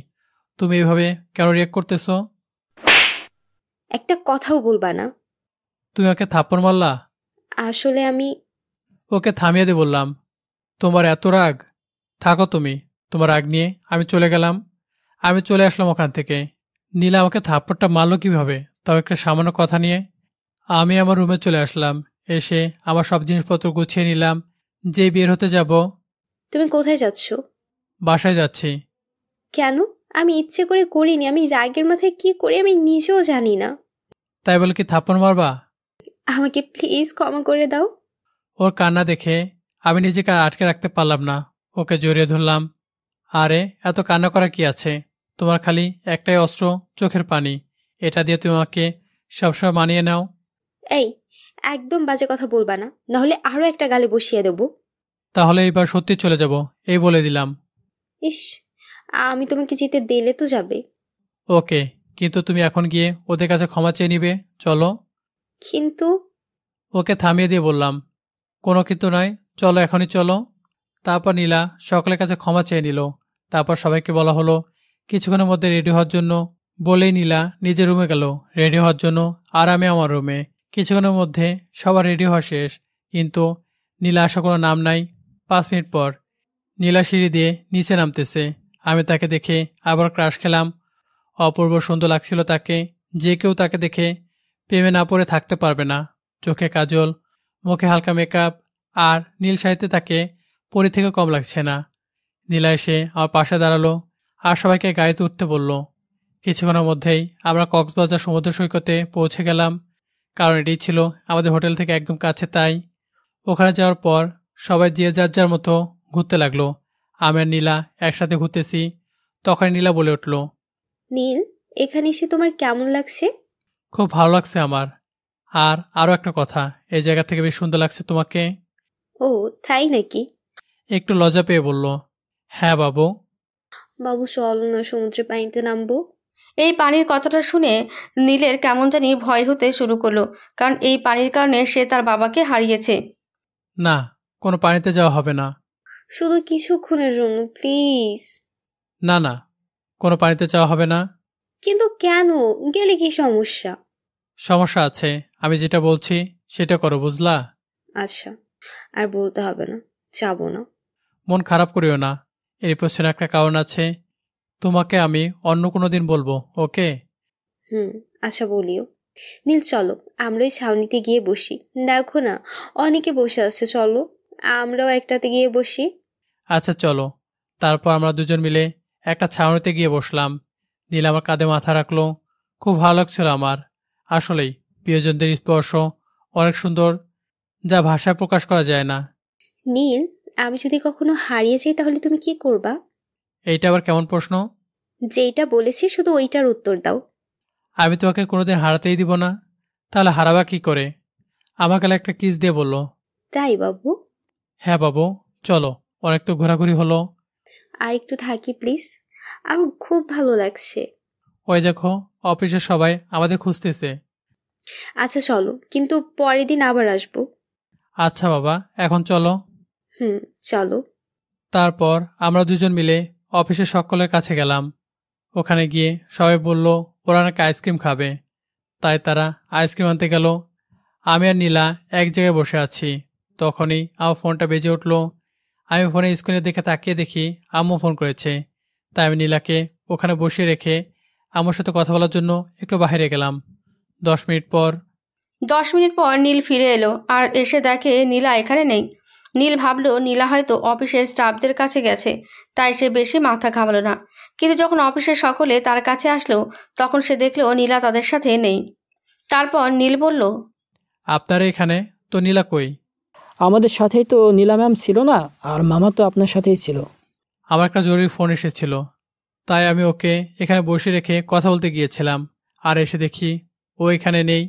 Speaker 1: তুমি এভাবে কেন রিয়েক্ট করতেছো?
Speaker 4: একটা কথাও বলবা না।
Speaker 1: তুমি ওকে থাপ্পড় মারলা?
Speaker 4: আসলে আমি
Speaker 1: ওকে থামিয়ে দে বললাম। তোমার এত রাগ? থাকো তুমি, তোমার রাগ নিয়ে আমি চলে গেলাম। আমি চলে আসলাম ওখান থেকে। নীলা আমাকে থাপ্পড়টা মারলো কিভাবে, তাও একটা সামান্য কথা নিয়ে? আমি আমার রুমে চলে আসলাম। এসে আমার সব জিনিসপত্র গুছিয়ে নিলাম। যেই বের হতে যাব।
Speaker 4: তুমি কোথায় যাচ্ছ?
Speaker 1: বাসায় যাচ্ছি।
Speaker 4: কেন? আমি ইচ্ছে করে করিনি, আমি রাগের মাথায় কি করি আমি নিজেও জানি না।
Speaker 1: তাই বলে কি থাপ্পড় মারবা?
Speaker 4: আমাকে প্লিজ ক্ষমা করে দাও।
Speaker 1: ওর কান্না দেখে আমি নিজেকে আর আটকে রাখতে পারলাম না। ওকে জড়িয়ে ধরলাম। আরে এত কান্না করার কি আছে? তোমার খালি একটাই অস্ত্র, চোখের পানি। এটা দিয়ে তুমি আমাকে সবসময় মানিয়ে নাও।
Speaker 4: এই, একদম বাজে কথা বলবা না, নাহলে আরো একটা গালে বসিয়ে দেব।
Speaker 1: তাহলে এবার সত্যি চলে যাব, এই বলে দিলাম।
Speaker 4: ইস, আমি তোমাকে যেতে দিলে তো যাবে।
Speaker 1: ওকে, কিন্তু তুমি এখন গিয়ে ওদের কাছে ক্ষমা চেয়ে নিবে, চলো।
Speaker 4: কিন্তু
Speaker 1: ওকে থামিয়ে দিয়ে বললাম, কোনো কিন্তু নয়, চলো এখনই চলো। তারপর নীলা সকলের কাছে ক্ষমা চেয়ে নিল। তারপর সবাইকে বলা হলো কিছুক্ষণের মধ্যে রেডি হওয়ার জন্য। বলেই নীলা নিজের রুমে গেল রেডি হওয়ার জন্য, আর আমি আমার রুমে। কিছুক্ষণের মধ্যে সবার রেডি হওয়া শেষ, কিন্তু নীলা আসার কোনো নাম নাই। 5 মিনিট পর নীলা সিঁড়ি দিয়ে নিচে নামতেছে। আমি তাকে দেখে আবার ক্রাশ খেলাম। অপূর্ব সুন্দর লাগছিল তাকে। যে কেউ তাকে দেখে প্রেমে না পড়ে থাকতে পারবে না। চোখে কাজল, মুখে হালকা মেকআপ, আর নীল শাড়িতে তাকে পরি থেকে কম লাগছে না। নীলা এসে আমার পাশে দাঁড়ালো আর সবাইকে গাড়িতে উঠতে বলল। কিছুক্ষণের মধ্যেই আমরা কক্সবাজার সমুদ্র সৈকতে পৌঁছে গেলাম, কারণ এটি ছিল আমাদের হোটেল থেকে একদম কাছে। তাই ওখানে যাওয়ার পর সবাই যে যার যার মতো ঘুরতে লাগলো। আমি আর নীলা একসাথে ঘুরতেছি। তখন নীলা বলে উঠল,
Speaker 4: নীল, এখানে এসে তোমার কেমন লাগছে?
Speaker 1: খুব ভালো লাগছে আমার। আর আরও একটা কথা, এই জায়গা থেকে বেশ সুন্দর লাগছে তোমাকে।
Speaker 4: ও, তাই নাকি?
Speaker 1: একটু লজ্জা পেয়ে বলল, হ্যাঁ বাবু।
Speaker 4: বাবু চলো না, সমুদ্রে পানিতে নামবো।
Speaker 2: এই পানির কথাটা শুনে নীলের কেমন জানি ভয় হতে শুরু করলো, কারণ এই পানির কারণে সে তার বাবাকে হারিয়েছে।
Speaker 1: না, কোনো পানিতে যাওয়া হবে না।
Speaker 4: শুধু কিছুক্ষণের জন্য প্লিজ।
Speaker 1: না না, কোনো পানিতে যাওয়া হবে না।
Speaker 4: কিন্তু কেন? গেলে কি সমস্যা?
Speaker 1: সমস্যা আছে, আমি যেটা বলছি সেটা করো, বুঝলা?
Speaker 4: আচ্ছা, আর বলতে হবে না, যাবো না।
Speaker 1: মন খারাপ করিও না, এর পেছনে একটা কারণ আছে। তোমাকে আমি অন্য কোনো দিন বলবো, ওকে?
Speaker 4: আচ্ছা বলিও। নীল চলো, আমরা এই ছাউনিতে গিয়ে বসি। দেখো না, অনেকে বসে আছে, চলো আমরাও একটাতে গিয়ে বসি।
Speaker 1: আচ্ছা চলো। তারপর আমরা দুজন মিলে একটা ছাউনিতে গিয়ে বসলাম। নীল আমার কাঁধে মাথা রাখলো। খুব ভালো লাগছিল আমার। আসলেই প্রিয়জনদের স্পর্শ অনেক সুন্দর, যা ভাষায় প্রকাশ করা যায় না।
Speaker 4: নীল, আমি যদি কখনো হারিয়ে যাই তাহলে তুমি কি করবা?
Speaker 1: এইটা আবার কেমন প্রশ্ন?
Speaker 4: যেইটা বলেছি শুধু ওইটার উত্তর দাও।
Speaker 1: আমি তোমাকে কোনোদিন হারাতেই দিব না। তাহলে হারাবা কি করে? আমার কালে একটা কিস দিয়ে বলল।
Speaker 4: তাই বাবু?
Speaker 1: হ্যাঁ বাবু, চলো, অনেক তো ঘোরাঘুরি হলো।
Speaker 4: আর একটু থাকি প্লিজ, আমার খুব ভালো লাগছে।
Speaker 1: ওই দেখো, অফিসের সবাই আমাদের খুঁজতেছে।
Speaker 4: আচ্ছা চলো, কিন্তু পরের দিন আবার আসবো।
Speaker 1: আচ্ছা বাবা, এখন চলো।
Speaker 4: চলো।
Speaker 1: তারপর আমরা দুজন মিলে অফিসের সকলের কাছে গেলাম। ওখানে গিয়ে সবাই বলল ওরা নাকি আইসক্রিম খাবে, তাই তারা আইসক্রিম আনতে গেল। আমি আর নীলা এক জায়গায় বসে আছি। তখনই আমার ফোনটা বেজে উঠল। আমি ফোনে স্ক্রিনে দেখে তাকিয়ে দেখি আম্মু ফোন করেছে। তাই আমি নীলাকে ওখানে বসিয়ে রেখে আম্মুর সাথে কথা বলার জন্য একটু বাইরে গেলাম। 10 মিনিট পর
Speaker 2: 10 মিনিট পর নীল ফিরে এলো আর এসে দেখে নীলা এখানে নেই। নীল ভাবলো নীলা হয়তো অফিসের স্টাফদের কাছে গেছে, তাই সে বেশি মাথা ঘামালো না। কিন্তু যখন অফিসের সকলে তার কাছে আসলো তখন সে দেখলো নীলা তাদের সাথে নেই। তারপর নীল বলল,
Speaker 1: আপনারা এখানে, তো নীলা কই?
Speaker 5: আমাদের সাথেই তো নীলা ম্যাম ছিল না, আর মামা তো আপনার সাথেই ছিল।
Speaker 1: আমার একটা জরুরি ফোন এসেছিল, তাই আমি ওকে এখানে বসে রেখে কথা বলতে গিয়েছিলাম। আর এসে দেখি ও এখানে নেই।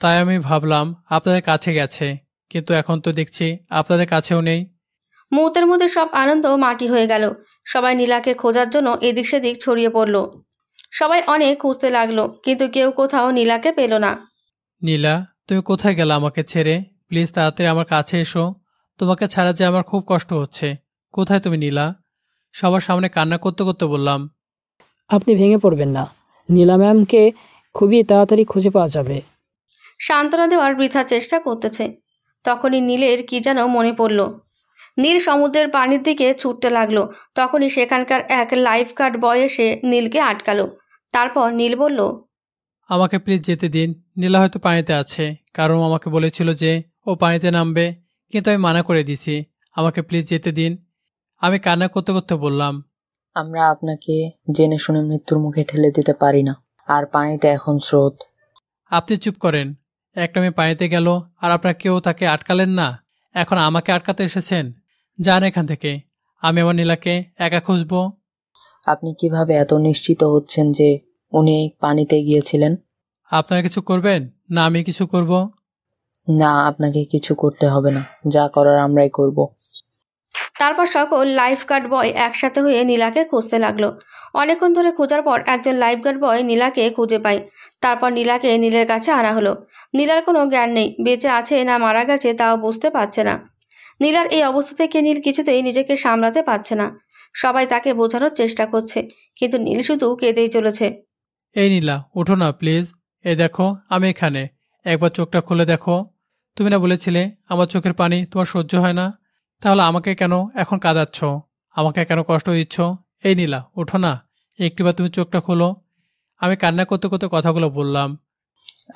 Speaker 1: তাই আমি ভাবলাম আপনাদের কাছে গেছে, কিন্তু এখন তো দেখছি আপনাদের কাছেও নেই।
Speaker 2: মুহূর্তের মধ্যে সব আনন্দ মাটি হয়ে গেল। সবাই নীলাকে খোঁজার জন্য এদিক সেদিক ছড়িয়ে পড়ল। সবাই অনেক খুঁজতে লাগলো, কিন্তু কেউ কোথাও নীলাকে পেল না।
Speaker 1: নীলা, তুমি কোথায় গেলা আমাকে ছেড়ে? প্লিজ তাড়াতাড়ি আমার কাছে এসো। তোমাকে ছাড়া যে আমার খুব কষ্ট হচ্ছে। কোথায় তুমি নীলা? সবার সামনে কান্না করতে করতে বললাম।
Speaker 5: আপনি ভেঙে পড়বেন না, নীলা ম্যামকে খুবই তাড়াতাড়ি খুঁজে পাওয়া যাবে।
Speaker 2: সান্ত্বনা দেওয়ার বৃথা চেষ্টা করতেছে। তখনই নীলের কি যেন মনে পড়ল। নীল সমুদ্রের পানির দিকে ছুটতে লাগলো। তখনই সেখানকার এক লাইফ গার্ড বয় এসে নীলকে আটকালো। তারপর নীল বলল,
Speaker 1: আমাকে প্লিজ যেতে দিন। নীলা হয়তো পানিতে আছে, কারণ ও আমাকে বলেছিল যে ও পানিতে নামবে, কিন্তু আমি মানা করে দিছি। আমাকে প্লিজ যেতে দিন। আমি কান্না করতে করতে বললাম।
Speaker 7: আমরা আপনাকে জেনে শুনে মৃত্যুর মুখে ঠেলে দিতে পারি না, আর পানিতে এখন স্রোত।
Speaker 1: আপনি চুপ করেন। একটা মেয়ে পানিতে গেল আর আপনার কেউ তাকে আটকালেন না। এখন আমাকে আটকাতে এসেছেন? যান এখান থেকে। আমি আমার নীলাকে একা খুঁজবো।
Speaker 7: আপনি কিভাবে এত নিশ্চিত হচ্ছেন যে উনি পানিতে গিয়েছিলেন?
Speaker 1: আপনারা কিছু করবেন না আমি কিছু করব?
Speaker 7: না, আপনাকে কিছু করতে হবে না, যা করার আমরাই করব।
Speaker 2: তারপর সকল লাইফ গার্ড বয় একসাথে হয়ে নীলাকে খুঁজতে লাগলো। অনেকক্ষণ ধরে খোঁজার পর একজন লাইফ গার্ড বয় নীলাকে খুঁজে পায়। তারপর নীলাকে নীলের কাছে আনা হলো। নীলার কোনো জ্ঞান নেই, বেঁচে আছে না মারা গেছে তাও বুঝতে পারছে না। নীলার এই অবস্থা থেকে নীল কিছুতেই নিজেকে সামলাতে পারছে না। সবাই তাকে বোঝানোর চেষ্টা করছে, কিন্তু নীল শুধু কেঁদেই চলেছে।
Speaker 1: এই নীলা, উঠো না প্লিজ। এই দেখো আমি এখানে। একবার চোখটা খুলে দেখো। তুমি না বলেছিলে আমার চোখের পানি তোমার সহ্য হয় না? তাহলে আমাকে কেন এখন কাঁদাচ্ছ? আমাকে কেন কষ্ট দিচ্ছ? এই নীলা, উঠো না। একটিবার তুমি চোখটা খোলো। আমি কান্না করতে করতে কথাগুলো বললাম।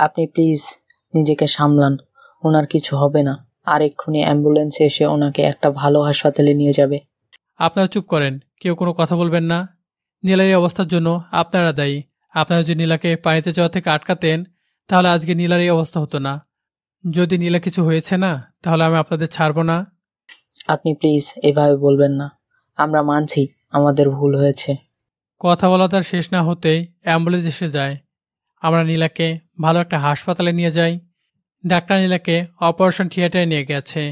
Speaker 7: আপনি প্লিজ নিজেকে সামলান, ওনার কিছু হবে না। আর এক্ষুনি অ্যাম্বুলেন্সে এসে ওনাকে একটা ভালো হাসপাতালে নিয়ে যাবে।
Speaker 1: আপনারা চুপ করেন, কেউ কোনো কথা বলবেন না। নীলার এই অবস্থার জন্য আপনারা দায়ী। আপনারা যদি নীলাকে পানিতে যাওয়া থেকে আটকাতেন তাহলে আজকে নীলার এই অবস্থা হতো না। যদি নীলা কিছু হয়েছে না, তাহলে আমি আপনাদের ছাড়বো না।
Speaker 7: আপনি প্লিজ এভাবে বলবেন না। আমরা মানছি আমাদের ভুল হয়েছে।
Speaker 1: কথা বলা তার শেষ না হতেই অ্যাম্বুলেন্স এসে যায়। আমরা নীলাকে ভালো একটা হাসপাতালে নিয়ে যাই। ডাক্তার নীলাকে অপারেশন থিয়েটারে নিয়ে গেছে।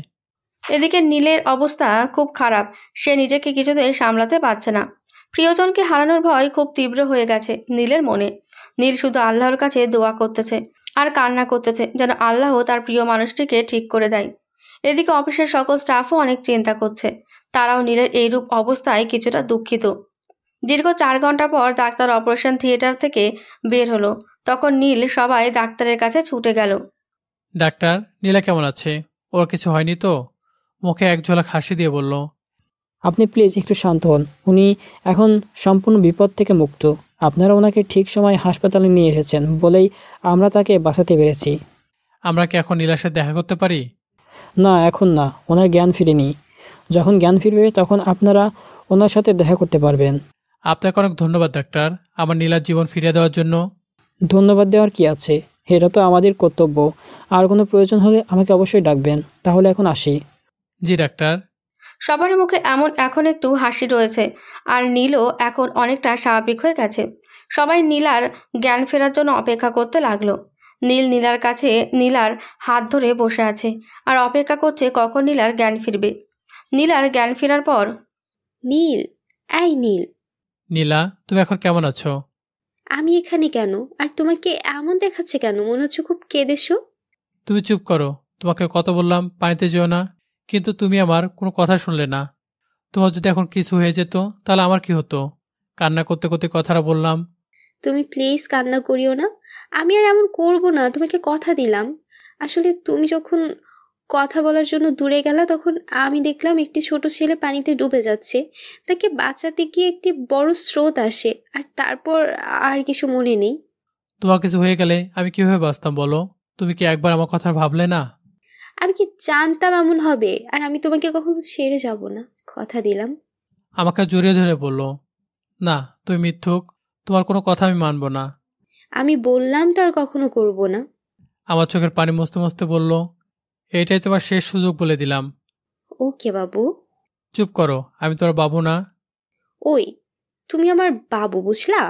Speaker 2: এদিকে নীলের অবস্থা খুব খারাপ। সে নিজেকে কিছুতেই সামলাতে পারছে না। প্রিয়জনকে হারানোর ভয় খুব তীব্র হয়ে গেছে নীলের মনে। নীল শুধু আল্লাহর কাছে দোয়া করতেছে আর কান্না করতেছে, যেন আল্লাহ তার প্রিয় মানুষটিকে ঠিক করে দেয়। এদিকে অফিসের সকল স্টাফও অনেক চিন্তা করছে। তারাও নীলের এইরূপ অবস্থায় কিছুটা দুঃখিত। দীর্ঘ 4 ঘন্টা পর ডাক্তার অপারেশন থিয়েটার থেকে বের হলো। তখন নীল সবাই ডাক্তারের কাছে ছুটে গেল।
Speaker 1: ডাক্তার, নীলা কেমন আছে? ওর কিছু হয়নি তো? মুখে এক ঝলক হাসি দিয়ে বলল।
Speaker 5: আপনি প্লিজ একটু শান্ত হন, উনি এখন সম্পূর্ণ বিপদ থেকে মুক্ত। আপনারা ওনাকে ঠিক সময় হাসপাতালে নিয়ে এসেছেন বলেই আমরা তাকে বাঁচাতে পেরেছি।
Speaker 1: আমরা কি এখন নীলার সাথে দেখা করতে পারি?
Speaker 5: না, এখন না, ওনার জ্ঞান ফিরেনি। যখন জ্ঞান ফিরবে তখন আপনারা ওনার সাথে দেখা করতে পারবেন।
Speaker 1: আপনাকে অনেক ধন্যবাদ ডাক্তার, আমার নীলার জীবন ফিরিয়ে দেওয়ার জন্য।
Speaker 5: ধন্যবাদ দেওয়ার কি আছে, এটা তো আমাদের কর্তব্য। আর কোনো প্রয়োজন হলে আমাকে অবশ্যই ডাকবেন। তাহলে এখন আসি।
Speaker 1: জি ডাক্তার।
Speaker 2: সবার মুখে এমন এখন একটু হাসি রয়েছে, আর নীলও এখন অনেকটা স্বাভাবিক হয়ে গেছে। সবাই নীলার জ্ঞান ফেরার জন্য অপেক্ষা করতে লাগলো। নীলার কাছে নীলার হাত ধরে বসে আছে আর অপেক্ষা করছে কখন নীলার জ্ঞান ফিরবে। নীলার জ্ঞান ফেরার পর,
Speaker 4: নীল, এই নীল,
Speaker 1: নীলা, তুমি এখন কেমন আছো?
Speaker 4: আমি এখানে কেন? আর তোমাকে এমন দেখাচ্ছে কেন? মনে হচ্ছে খুব কেঁদেছো।
Speaker 1: তুমি চুপ করো। তোমাকে কত বললাম পানিতে যেও না, কিন্তু তুমি আমার কোনো কথা শুনলে না। তোমার যদি এখন কিছু হয়ে যেত তাহলে আমার কি হতো? কান্না করতে করতে কথাটা বললাম।
Speaker 4: তুমি প্লিজ কান্না করিও না। আমি আর এমন করব না, তোমাকে কথা দিলাম। আসলে তুমি যখন কথা বলার জন্য দূরে গেলা, তখন আমি দেখলাম একটি ছোট ছেলে পানিতে ডুবে যাচ্ছে। তাকে বাঁচাতে গিয়ে একটি বড় স্রোত আসে, আর তারপর আর কিছু মনে নেই।
Speaker 1: তোমার কিছু হয়ে গেলে আমি কিভাবে বাঁচতাম বলো? তুমি কি একবার আমার কথা ভাবলে না?
Speaker 4: আমি কি জানতাম এমন হবে? আর আমি তোমাকে কখনো ছেড়ে যাব না, কথা দিলাম।
Speaker 1: আমাকে জড়িয়ে ধরে বলল, না তুমি মিথ্যুক, তোমার কোনো কথা আমি মানব না।
Speaker 4: আমি বললাম তো আর কখনো করব না।
Speaker 1: আমার চোখের পানি মুছতে মুছতে বলল, এইটাই তোমার শেষ সুযোগ বলে দিলাম।
Speaker 4: ওকে বাবু।
Speaker 1: চুপ করো, আমি তোমার বাবু না।
Speaker 4: ওই, তুমি আমার বাবু, বুঝলা?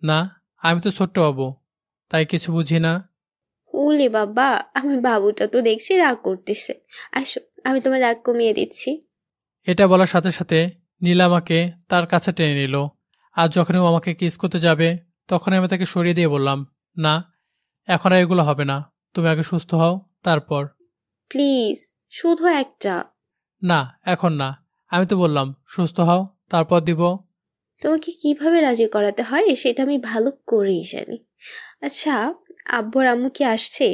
Speaker 1: না, আমি তো ছোট্ট বাবু, তাই কিছু বুঝি না।
Speaker 4: ওলে বাবা, আমার বাবুটা তো দেখছি রাগ করতেছে। আসো, আমি তোমার রাগ কমিয়ে দিচ্ছি।
Speaker 1: এটা বলার সাথে সাথে নীলা আমাকে তার কাছে টেনে নিল। আর যখনই ও আমাকে কিস করতে যাবে তখনই আমি তাকে সরিয়ে দিয়ে বললাম, না, এখন আর এগুলো হবে না, তুমি আগে সুস্থ হও তারপর।
Speaker 4: প্লিজ, শুধু একটা।
Speaker 1: না, এখন না, আমি তো বললাম সুস্থ হও তারপর দিব।
Speaker 4: তোমাকে কিভাবে রাজি করাতে হয় সেটা আমি ভালো করেই জানি। আচ্ছা, আব্বু আর আম্মু কি আসছে?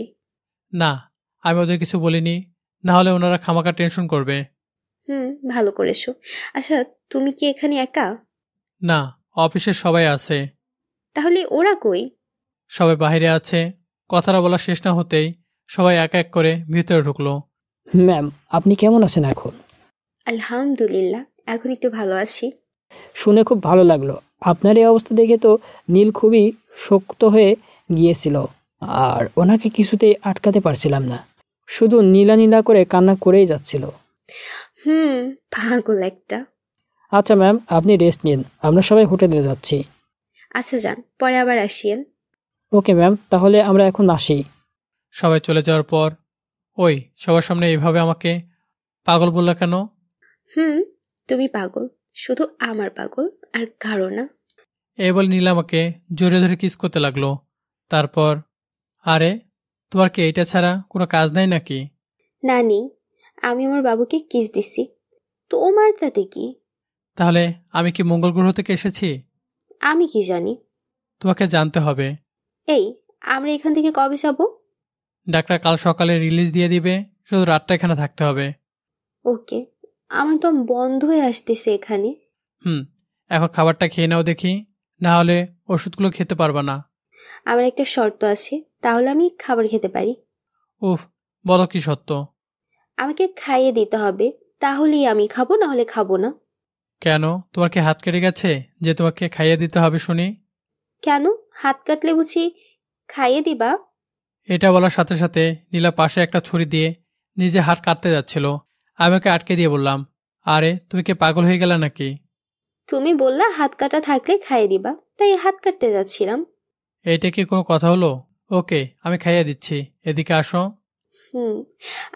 Speaker 1: না, আমি ওদের কিছু বলিনি, না হলে ওনারা খামাকা টেনশন করবে।
Speaker 4: ভালো করেছো। আচ্ছা, তুমি কি এখানে একা?
Speaker 1: না, অফিসের সবাই আছে।
Speaker 4: তাহলে ওরা কই?
Speaker 1: সবাই বাইরে আছে। কথাটা বলা শেষ না হতেই সবাই এক এক করে ভিতরে ঢুকলো।
Speaker 5: ম্যাম, আপনি কেমন আছেন এখন?
Speaker 4: আলহামদুলিল্লাহ, এখন একটু ভালো আছি।
Speaker 5: শুনে খুব ভালো লাগলো। আপনার এই অবস্থা দেখে তো নীল খুবই শক্ত হয়ে গিয়েছিল, আর ওনাকে কিছুতেই আটকাতে পারছিলাম না। শুধু নীলা নীলা করে কান্না করেই যাচ্ছিল।
Speaker 4: পাগল একটা।
Speaker 5: আচ্ছা ম্যাম, আপনি রেস্ট নিন, আমরা সবাই হোটেলে যাচ্ছি।
Speaker 4: আচ্ছা যান, পরে আবার আসিয়েন।
Speaker 5: ওকে ম্যাম, তাহলে আমরা এখন আসি।
Speaker 1: সবাই চলে যাওয়ার পর, ওই সবার সামনে এইভাবে আমাকে পাগল বললা কেন?
Speaker 4: তুমি পাগল, শুধু আমার পাগল, আর কারো না।
Speaker 1: এই বলে নীলা আমাকে জড়িয়ে ধরে কিস করতে লাগলো। তারপর, আরে তোমার কি এইটা ছাড়া কোনো কাজ নাই নাকি?
Speaker 4: না নেই, আমি আমার বাবুকে কিস দিছি। তোমার তাতে কি?
Speaker 1: তাহলে আমি কি মঙ্গল গ্রহ থেকে এসেছি?
Speaker 4: আমি কি জানি?
Speaker 1: তোমাকে জানতে হবে।
Speaker 4: এই, আমরা এখান থেকে কবে যাব?
Speaker 1: ডাক্তার কাল সকালে রিলিজ দিয়ে দিবে, শুধু রাতটা এখানে থাকতে হবে।
Speaker 4: ওকে, আমার তো বন্ধ হয়ে আসতেছে এখানে।
Speaker 1: এখন খাবারটা খেয়ে নাও দেখি, না হলে ওষুধগুলো খেতে পারবা না।
Speaker 4: আমার একটা শর্ত আছে, তাহলে আমি খাবার খেতে পারি।
Speaker 1: উফ, বলো কি সত্য?
Speaker 4: আমাকে খাইয়ে দিতে হবে, তাহলেই আমি খাবো, না হলে খাবো না।
Speaker 1: কেন, তোমার কি হাত কেটে গেছে যে তোমাকে খাইয়ে দিতে হবে শুনি?
Speaker 4: কেন, হাত কাটলে বুঝি খাইয়ে দিবা?
Speaker 1: এটা বলার সাথে সাথে নীলা পাশে একটা ছুরি দিয়ে নিজে হাত কাটতে যাচ্ছিল। আমি ওকে আটকে দিয়ে বললাম, আরে তুমি কি পাগল হয়ে গেলে নাকি?
Speaker 4: তুমি বললা হাত কাটা থাকলে খাইয়ে দিবা, তাই হাত কাটতে যাচ্ছিলাম।
Speaker 1: এইটা কি কোনো কথা হলো? ওকে, আমি খাইয়ে দিচ্ছি, এদিকে আসো।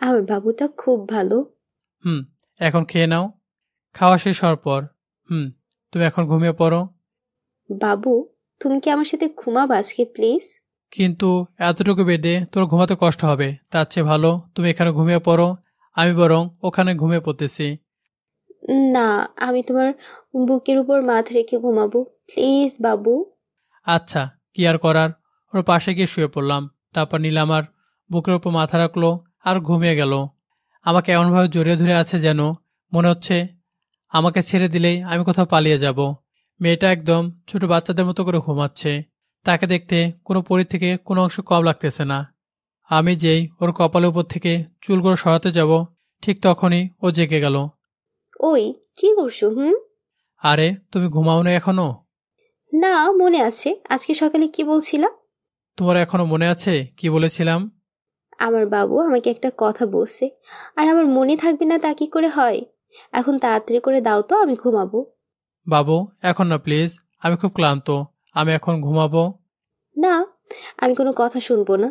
Speaker 4: আমার বাবুটা খুব ভালো।
Speaker 1: এখন খেয়ে নাও। খাওয়া শেষ হওয়ার পর তুমি এখন ঘুমিয়ে পড়ো।
Speaker 4: বাবু, তুমি কি আমার সাথে ঘুমাবা আজকে প্লিজ?
Speaker 1: কিন্তু এতটুকু বেডে তোর ঘুমাতে কষ্ট হবে, তার চেয়ে ভালো তুমি এখানে ঘুমিয়ে পড়ো, আমি বরং ওখানে ঘুমিয়ে পড়তেছি।
Speaker 4: না, আমি তোমার বুকের উপর মাথা রেখে ঘুমাবো, প্লিজ বাবু।
Speaker 1: আচ্ছা, কি আর করার, ওর পাশে গিয়ে শুয়ে পড়লাম। তারপর নীলা আমার বুকের উপর মাথা রাখলো আর ঘুমিয়ে গেল। আমাকে এমনভাবে জড়িয়ে ধরে আছে যেন মনে হচ্ছে আমাকে ছেড়ে দিলেই আমি কোথাও পালিয়ে যাব। মেয়েটা একদম ছোট বাচ্চাদের মতো করে ঘুমাচ্ছে। তাকে দেখতে কোনো পরি থেকে কোনো অংশ কম লাগতেছে না। আমি যেই ওর কপালের উপর থেকে চুলগুলো সরাতে যাব, ঠিক তখনই ও জেগে গেল।
Speaker 4: ওই, কি করছো?
Speaker 1: আরে তুমি ঘুমাও না এখনো?
Speaker 4: না, মনে আছে আজকে সকালে কি বলছিলাম।
Speaker 1: তোমার এখনো মনে আছে কি বলেছিলাম?
Speaker 4: আমার বাবু আমাকে একটা কথা বলছে, আর আমার মনে থাকবে না তা কি করে হয়? এখন তাড়াতাড়ি করে দাও তো, আমি ঘুমাবো।
Speaker 1: বাবু, এখন না প্লিজ, আমি খুব ক্লান্ত, আমি এখন ঘুমাবো।
Speaker 4: না, আমি কোনো কথা শুনবো না।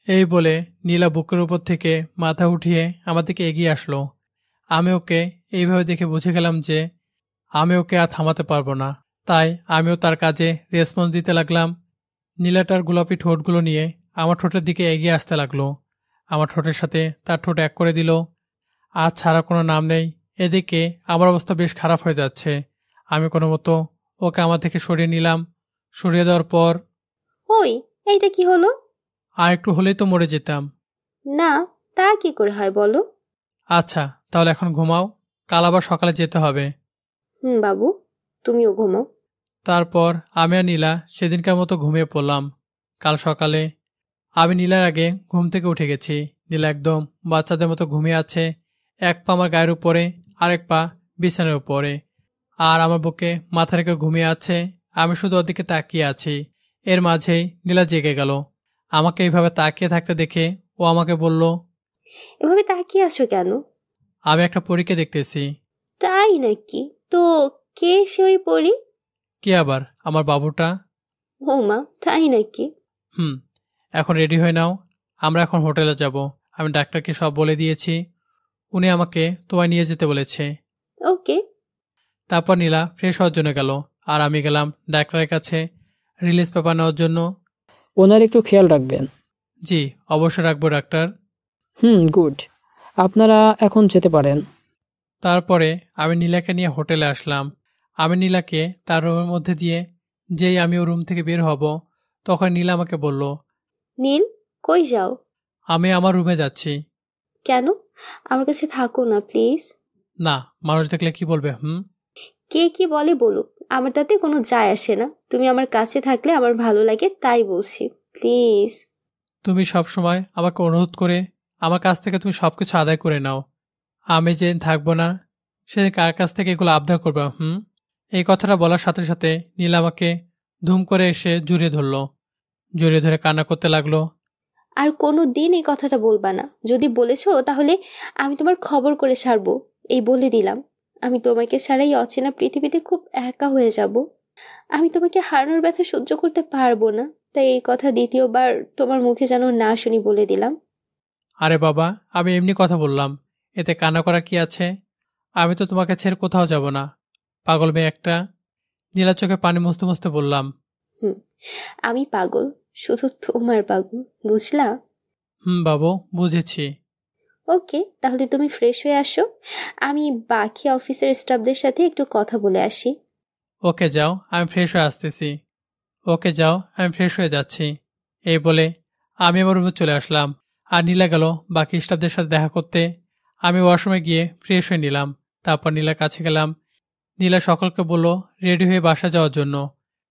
Speaker 1: এই বলে নীলা বুকের উপর থেকে মাথা উঠিয়ে আমার দিকে এগিয়ে আসলো। আমি ওকে এইভাবে দেখে বুঝে গেলাম যে আমি ওকে আর থামাতে পারবো না, তাই আমিও তার কাজে রেসপন্স দিতে লাগলাম। নীলাটার গোলাপি ঠোঁটগুলো নিয়ে আমার ঠোঁটের দিকে এগিয়ে আসতে লাগলো। আমার ঠোঁটের সাথে তার ঠোঁট এক করে দিল। আর ছাড়া কোনো নাম নেই। এদিকে আমার অবস্থা বেশ খারাপ হয়ে যাচ্ছে। আমি কোনো মতো ওকে আমার থেকে সরিয়ে নিলাম। সরিয়ে দেওয়ার পর
Speaker 4: ওই, এইটা কি হলো?
Speaker 1: আর একটু হলেই তো মরে যেতাম।
Speaker 4: না, তা কি করে হয় বলো?
Speaker 1: আচ্ছা, তাহলে এখন ঘুমাও, কাল আবার সকালে যেতে হবে।
Speaker 4: বাবু, তুমিও ঘুমাও।
Speaker 1: তারপর আমি আর নীলা সেদিনকার মতো ঘুমিয়ে পড়লাম। কাল সকালে আমি নীলার আগে ঘুম থেকে উঠে গেছি। নীলা একদম বাচ্চাদের মতো ঘুমিয়ে আছে, এক পা আমার গায়ের উপরে, আরেক পা বিছানার উপরে, আর আমার বুকে মাথা রেখে ঘুমিয়ে আছে। আমি শুধু ওদিকে তাকিয়ে আছি। এর মাঝেই নীলা জেগে গেল। আমাকে এইভাবে তাকিয়ে থাকতে দেখে ও আমাকে বলল,
Speaker 4: এভাবে তাকিয়ে আছো কেন?
Speaker 1: আমি একটা পরীকে দেখতেছি।
Speaker 4: তাই নাকি? তো কে সে ওই পরি?
Speaker 1: কে আবার? আমার বাবুটা।
Speaker 4: ও মা, তাই নাকি?
Speaker 1: এখন রেডি হয়ে নাও, আমরা এখন হোটেলে যাব। আমি ডাক্তারকে সব বলে দিয়েছি, উনি আমাকে তোমায় নিয়ে যেতে বলেছে।
Speaker 4: ওকে।
Speaker 1: তারপর নীলা ফ্রেশ হওয়ার জন্য গেল, আর আমি গেলাম ডাক্তারের কাছে রিলিজ পেপার নেওয়ার জন্য।
Speaker 5: ওনার একটু খেয়াল রাখবেন।
Speaker 1: জি, অবশ্যই রাখবো ডাক্তার।
Speaker 5: গুড। আপনারা এখন যেতে পারেন।
Speaker 1: তারপরে আমি নীলাকে নিয়ে হোটেলে আসলাম। আমি নীলাকে তার রুমের মধ্যে দিয়ে যেই আমি ও রুম থেকে বের হব, তখন নীলা আমাকে বলল,
Speaker 4: নীল, কই যাও?
Speaker 1: আমি আমার রুমে যাচ্ছি।
Speaker 4: কেন? আমার কাছে থাকো না প্লিজ।
Speaker 1: না, মানুষ দেখলে কি বলবে?
Speaker 4: কে কি বলে বলুক, আমার তাতে কোনো যায় আসে না। তুমি আমার কাছে থাকলে আমার ভালো লাগে, তাই বলছি, প্লিজ।
Speaker 1: তুমি সব সময় আমাকে অনুরোধ করে আমার কাছ থেকে তুমি সবকিছু আদায় করে নাও। আমি যেদিন থাকবো না সেদিন কার কাছ থেকে এগুলো আবদার করবা? এই কথাটা বলার সাথে সাথে নীলা আমাকে ধুম করে এসে জড়িয়ে ধরল। জড়িয়ে ধরে কান্না করতে লাগলো।
Speaker 4: আর কোনো দিন এই কথাটা বলবা না। যদি বলেছো তাহলে আমি তোমার খবর করে ছাড়বো, এই বলে দিলাম। আমি তোমাকে ছাড়াই অচেনা পৃথিবীতে খুব একা হয়ে যাব। আমি তোমাকে হারানোর ব্যথা সহ্য করতে পারবো না, তাই এই কথা দ্বিতীয়বার তোমার মুখে যেন না শুনি, বলে দিলাম।
Speaker 1: আরে বাবা, আমি এমনি কথা বললাম, এতে কান্না করা কি আছে? আমি তো তোমাকে ছেড়ে কোথাও যাব না, পাগল মেয়ে একটা। নীলা চোখে পানি মুছতে মুছতে বললাম।
Speaker 4: আমি পাগল, শুধু তোমার পাগল, বুঝলা?
Speaker 1: বাবু, বুঝেছি।
Speaker 4: ওকে, তাহলে তুমি ফ্রেশ হয়ে আসো, আমি বাকি অফিসের স্টাফদের সাথে একটু কথা বলে আসি।
Speaker 1: ওকে যাও, আমি ফ্রেশ হয়ে আসতেছি। ওকে যাও, আমি ফ্রেশ হয়ে যাচ্ছি। এই বলে আমি আমার রুমে চলে আসলাম। আর নীলা গেল বাকি স্টাফদের সাথে দেখা করতে। আমি ওয়াশরুমে গিয়ে ফ্রেশ হয়ে নিলাম। তারপর নীলার কাছে গেলাম। নীলা সকলকে বলল রেডি হয়ে বাসা যাওয়ার জন্য,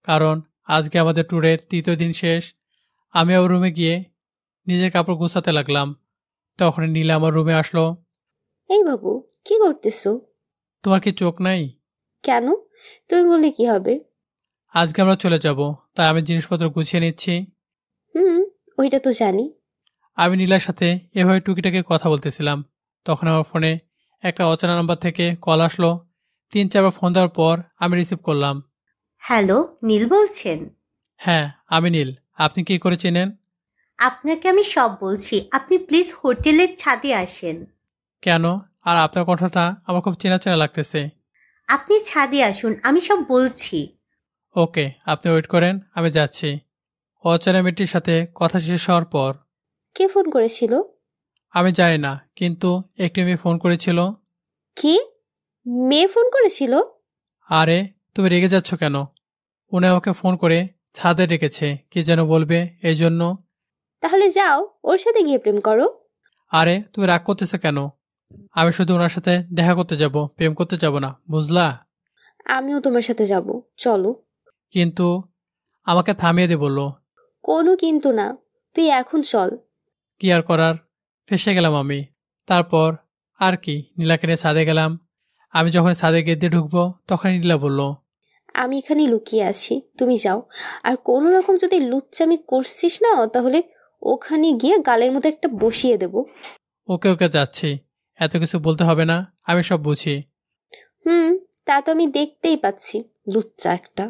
Speaker 1: কারণ আজকে আমাদের ট্যুরের 3য় দিন শেষ। আমি আমার রুমে গিয়ে নিজের কাপড় গুছাতে লাগলাম। তখন নীলা আমার রুমে আসলো।
Speaker 4: এই বাবু, কি করতেছো?
Speaker 1: তোমার কি চোখ নাই?
Speaker 4: কেন? তুমি বললে কি হবে?
Speaker 1: আজকে আমরা চলে যাব, তাই আমি জিনিসপত্র গুছিয়ে নিচ্ছি।
Speaker 4: ওইটা তো জানি।
Speaker 1: আমি নীলার সাথে এভাবে টুকিটাকি কথা বলতেছিলাম, তখন আমার ফোনে একটা অচেনা নাম্বার থেকে কল আসলো। 3-4বার ফোন দেওয়ার পর আমি রিসিভ করলাম।
Speaker 6: হ্যালো, নীল বলছেন?
Speaker 1: হ্যাঁ, আমি নীল। আপনি কি করে চেনেন?
Speaker 6: আপনাকে আমি সব বলছি, আপনি প্লিজ হোটেলের ছাদে আসেন।
Speaker 1: কেন? আর আপনার কণ্ঠটা আমার খুব চেনা চেনা লাগতেছে।
Speaker 6: আপনি ছাদে আসুন, আমি সব বলছি।
Speaker 1: ওকে, আপনি ওয়েট করেন, আমি যাচ্ছি। অচেনা মেয়েটির সাথে কথা শেষ হওয়ার পর
Speaker 4: কে ফোন করেছিল?
Speaker 1: আমি জানি না, কিন্তু একটি মেয়ে ফোন করেছিল।
Speaker 4: কি? মেয়ে ফোন করেছিল?
Speaker 1: আরে, তুমি রেগে যাচ্ছ কেন? উনি আমাকে ফোন করে ছাদে রেখেছে, কি যেন বলবে, এই জন্য।
Speaker 4: তাহলে যাও, ওর সাথে গিয়ে প্রেম করো।
Speaker 1: আরে, তুমি রাগ করতেছো কেন? আমি শুধু ওনার সাথে দেখা করতে যাব, প্রেম করতে যাব না, বুঝলা?
Speaker 4: আমিও তোমার সাথে যাব, চলো।
Speaker 1: কিন্তু আমাকে থামিয়ে দিয়ে বললো।
Speaker 4: কোনো কিন্তু না, তুই এখন চল।
Speaker 1: কি আর করার, ফেসে গেলাম আমি। তারপর আর কি, নীলাকে নিয়ে ছাদে গেলাম। আমি যখন ছাদে গেট দিয়ে ঢুকবো, তখন নীলা বলল,
Speaker 4: আমি এখানে লুকিয়ে আছি, তুমি যাও। আর কোনো রকম যদি লুচ্চামি করছিস না, তাহলে ওখানে গিয়ে গালের মধ্যে একটা বসিয়ে দেব।
Speaker 1: ওকে ওকে যাচ্ছি। এত কিছু বলতে হবে না, আমি সব বুঝি।
Speaker 4: তা তো আমি দেখতেই পাচ্ছি, লুচ্চা একটা।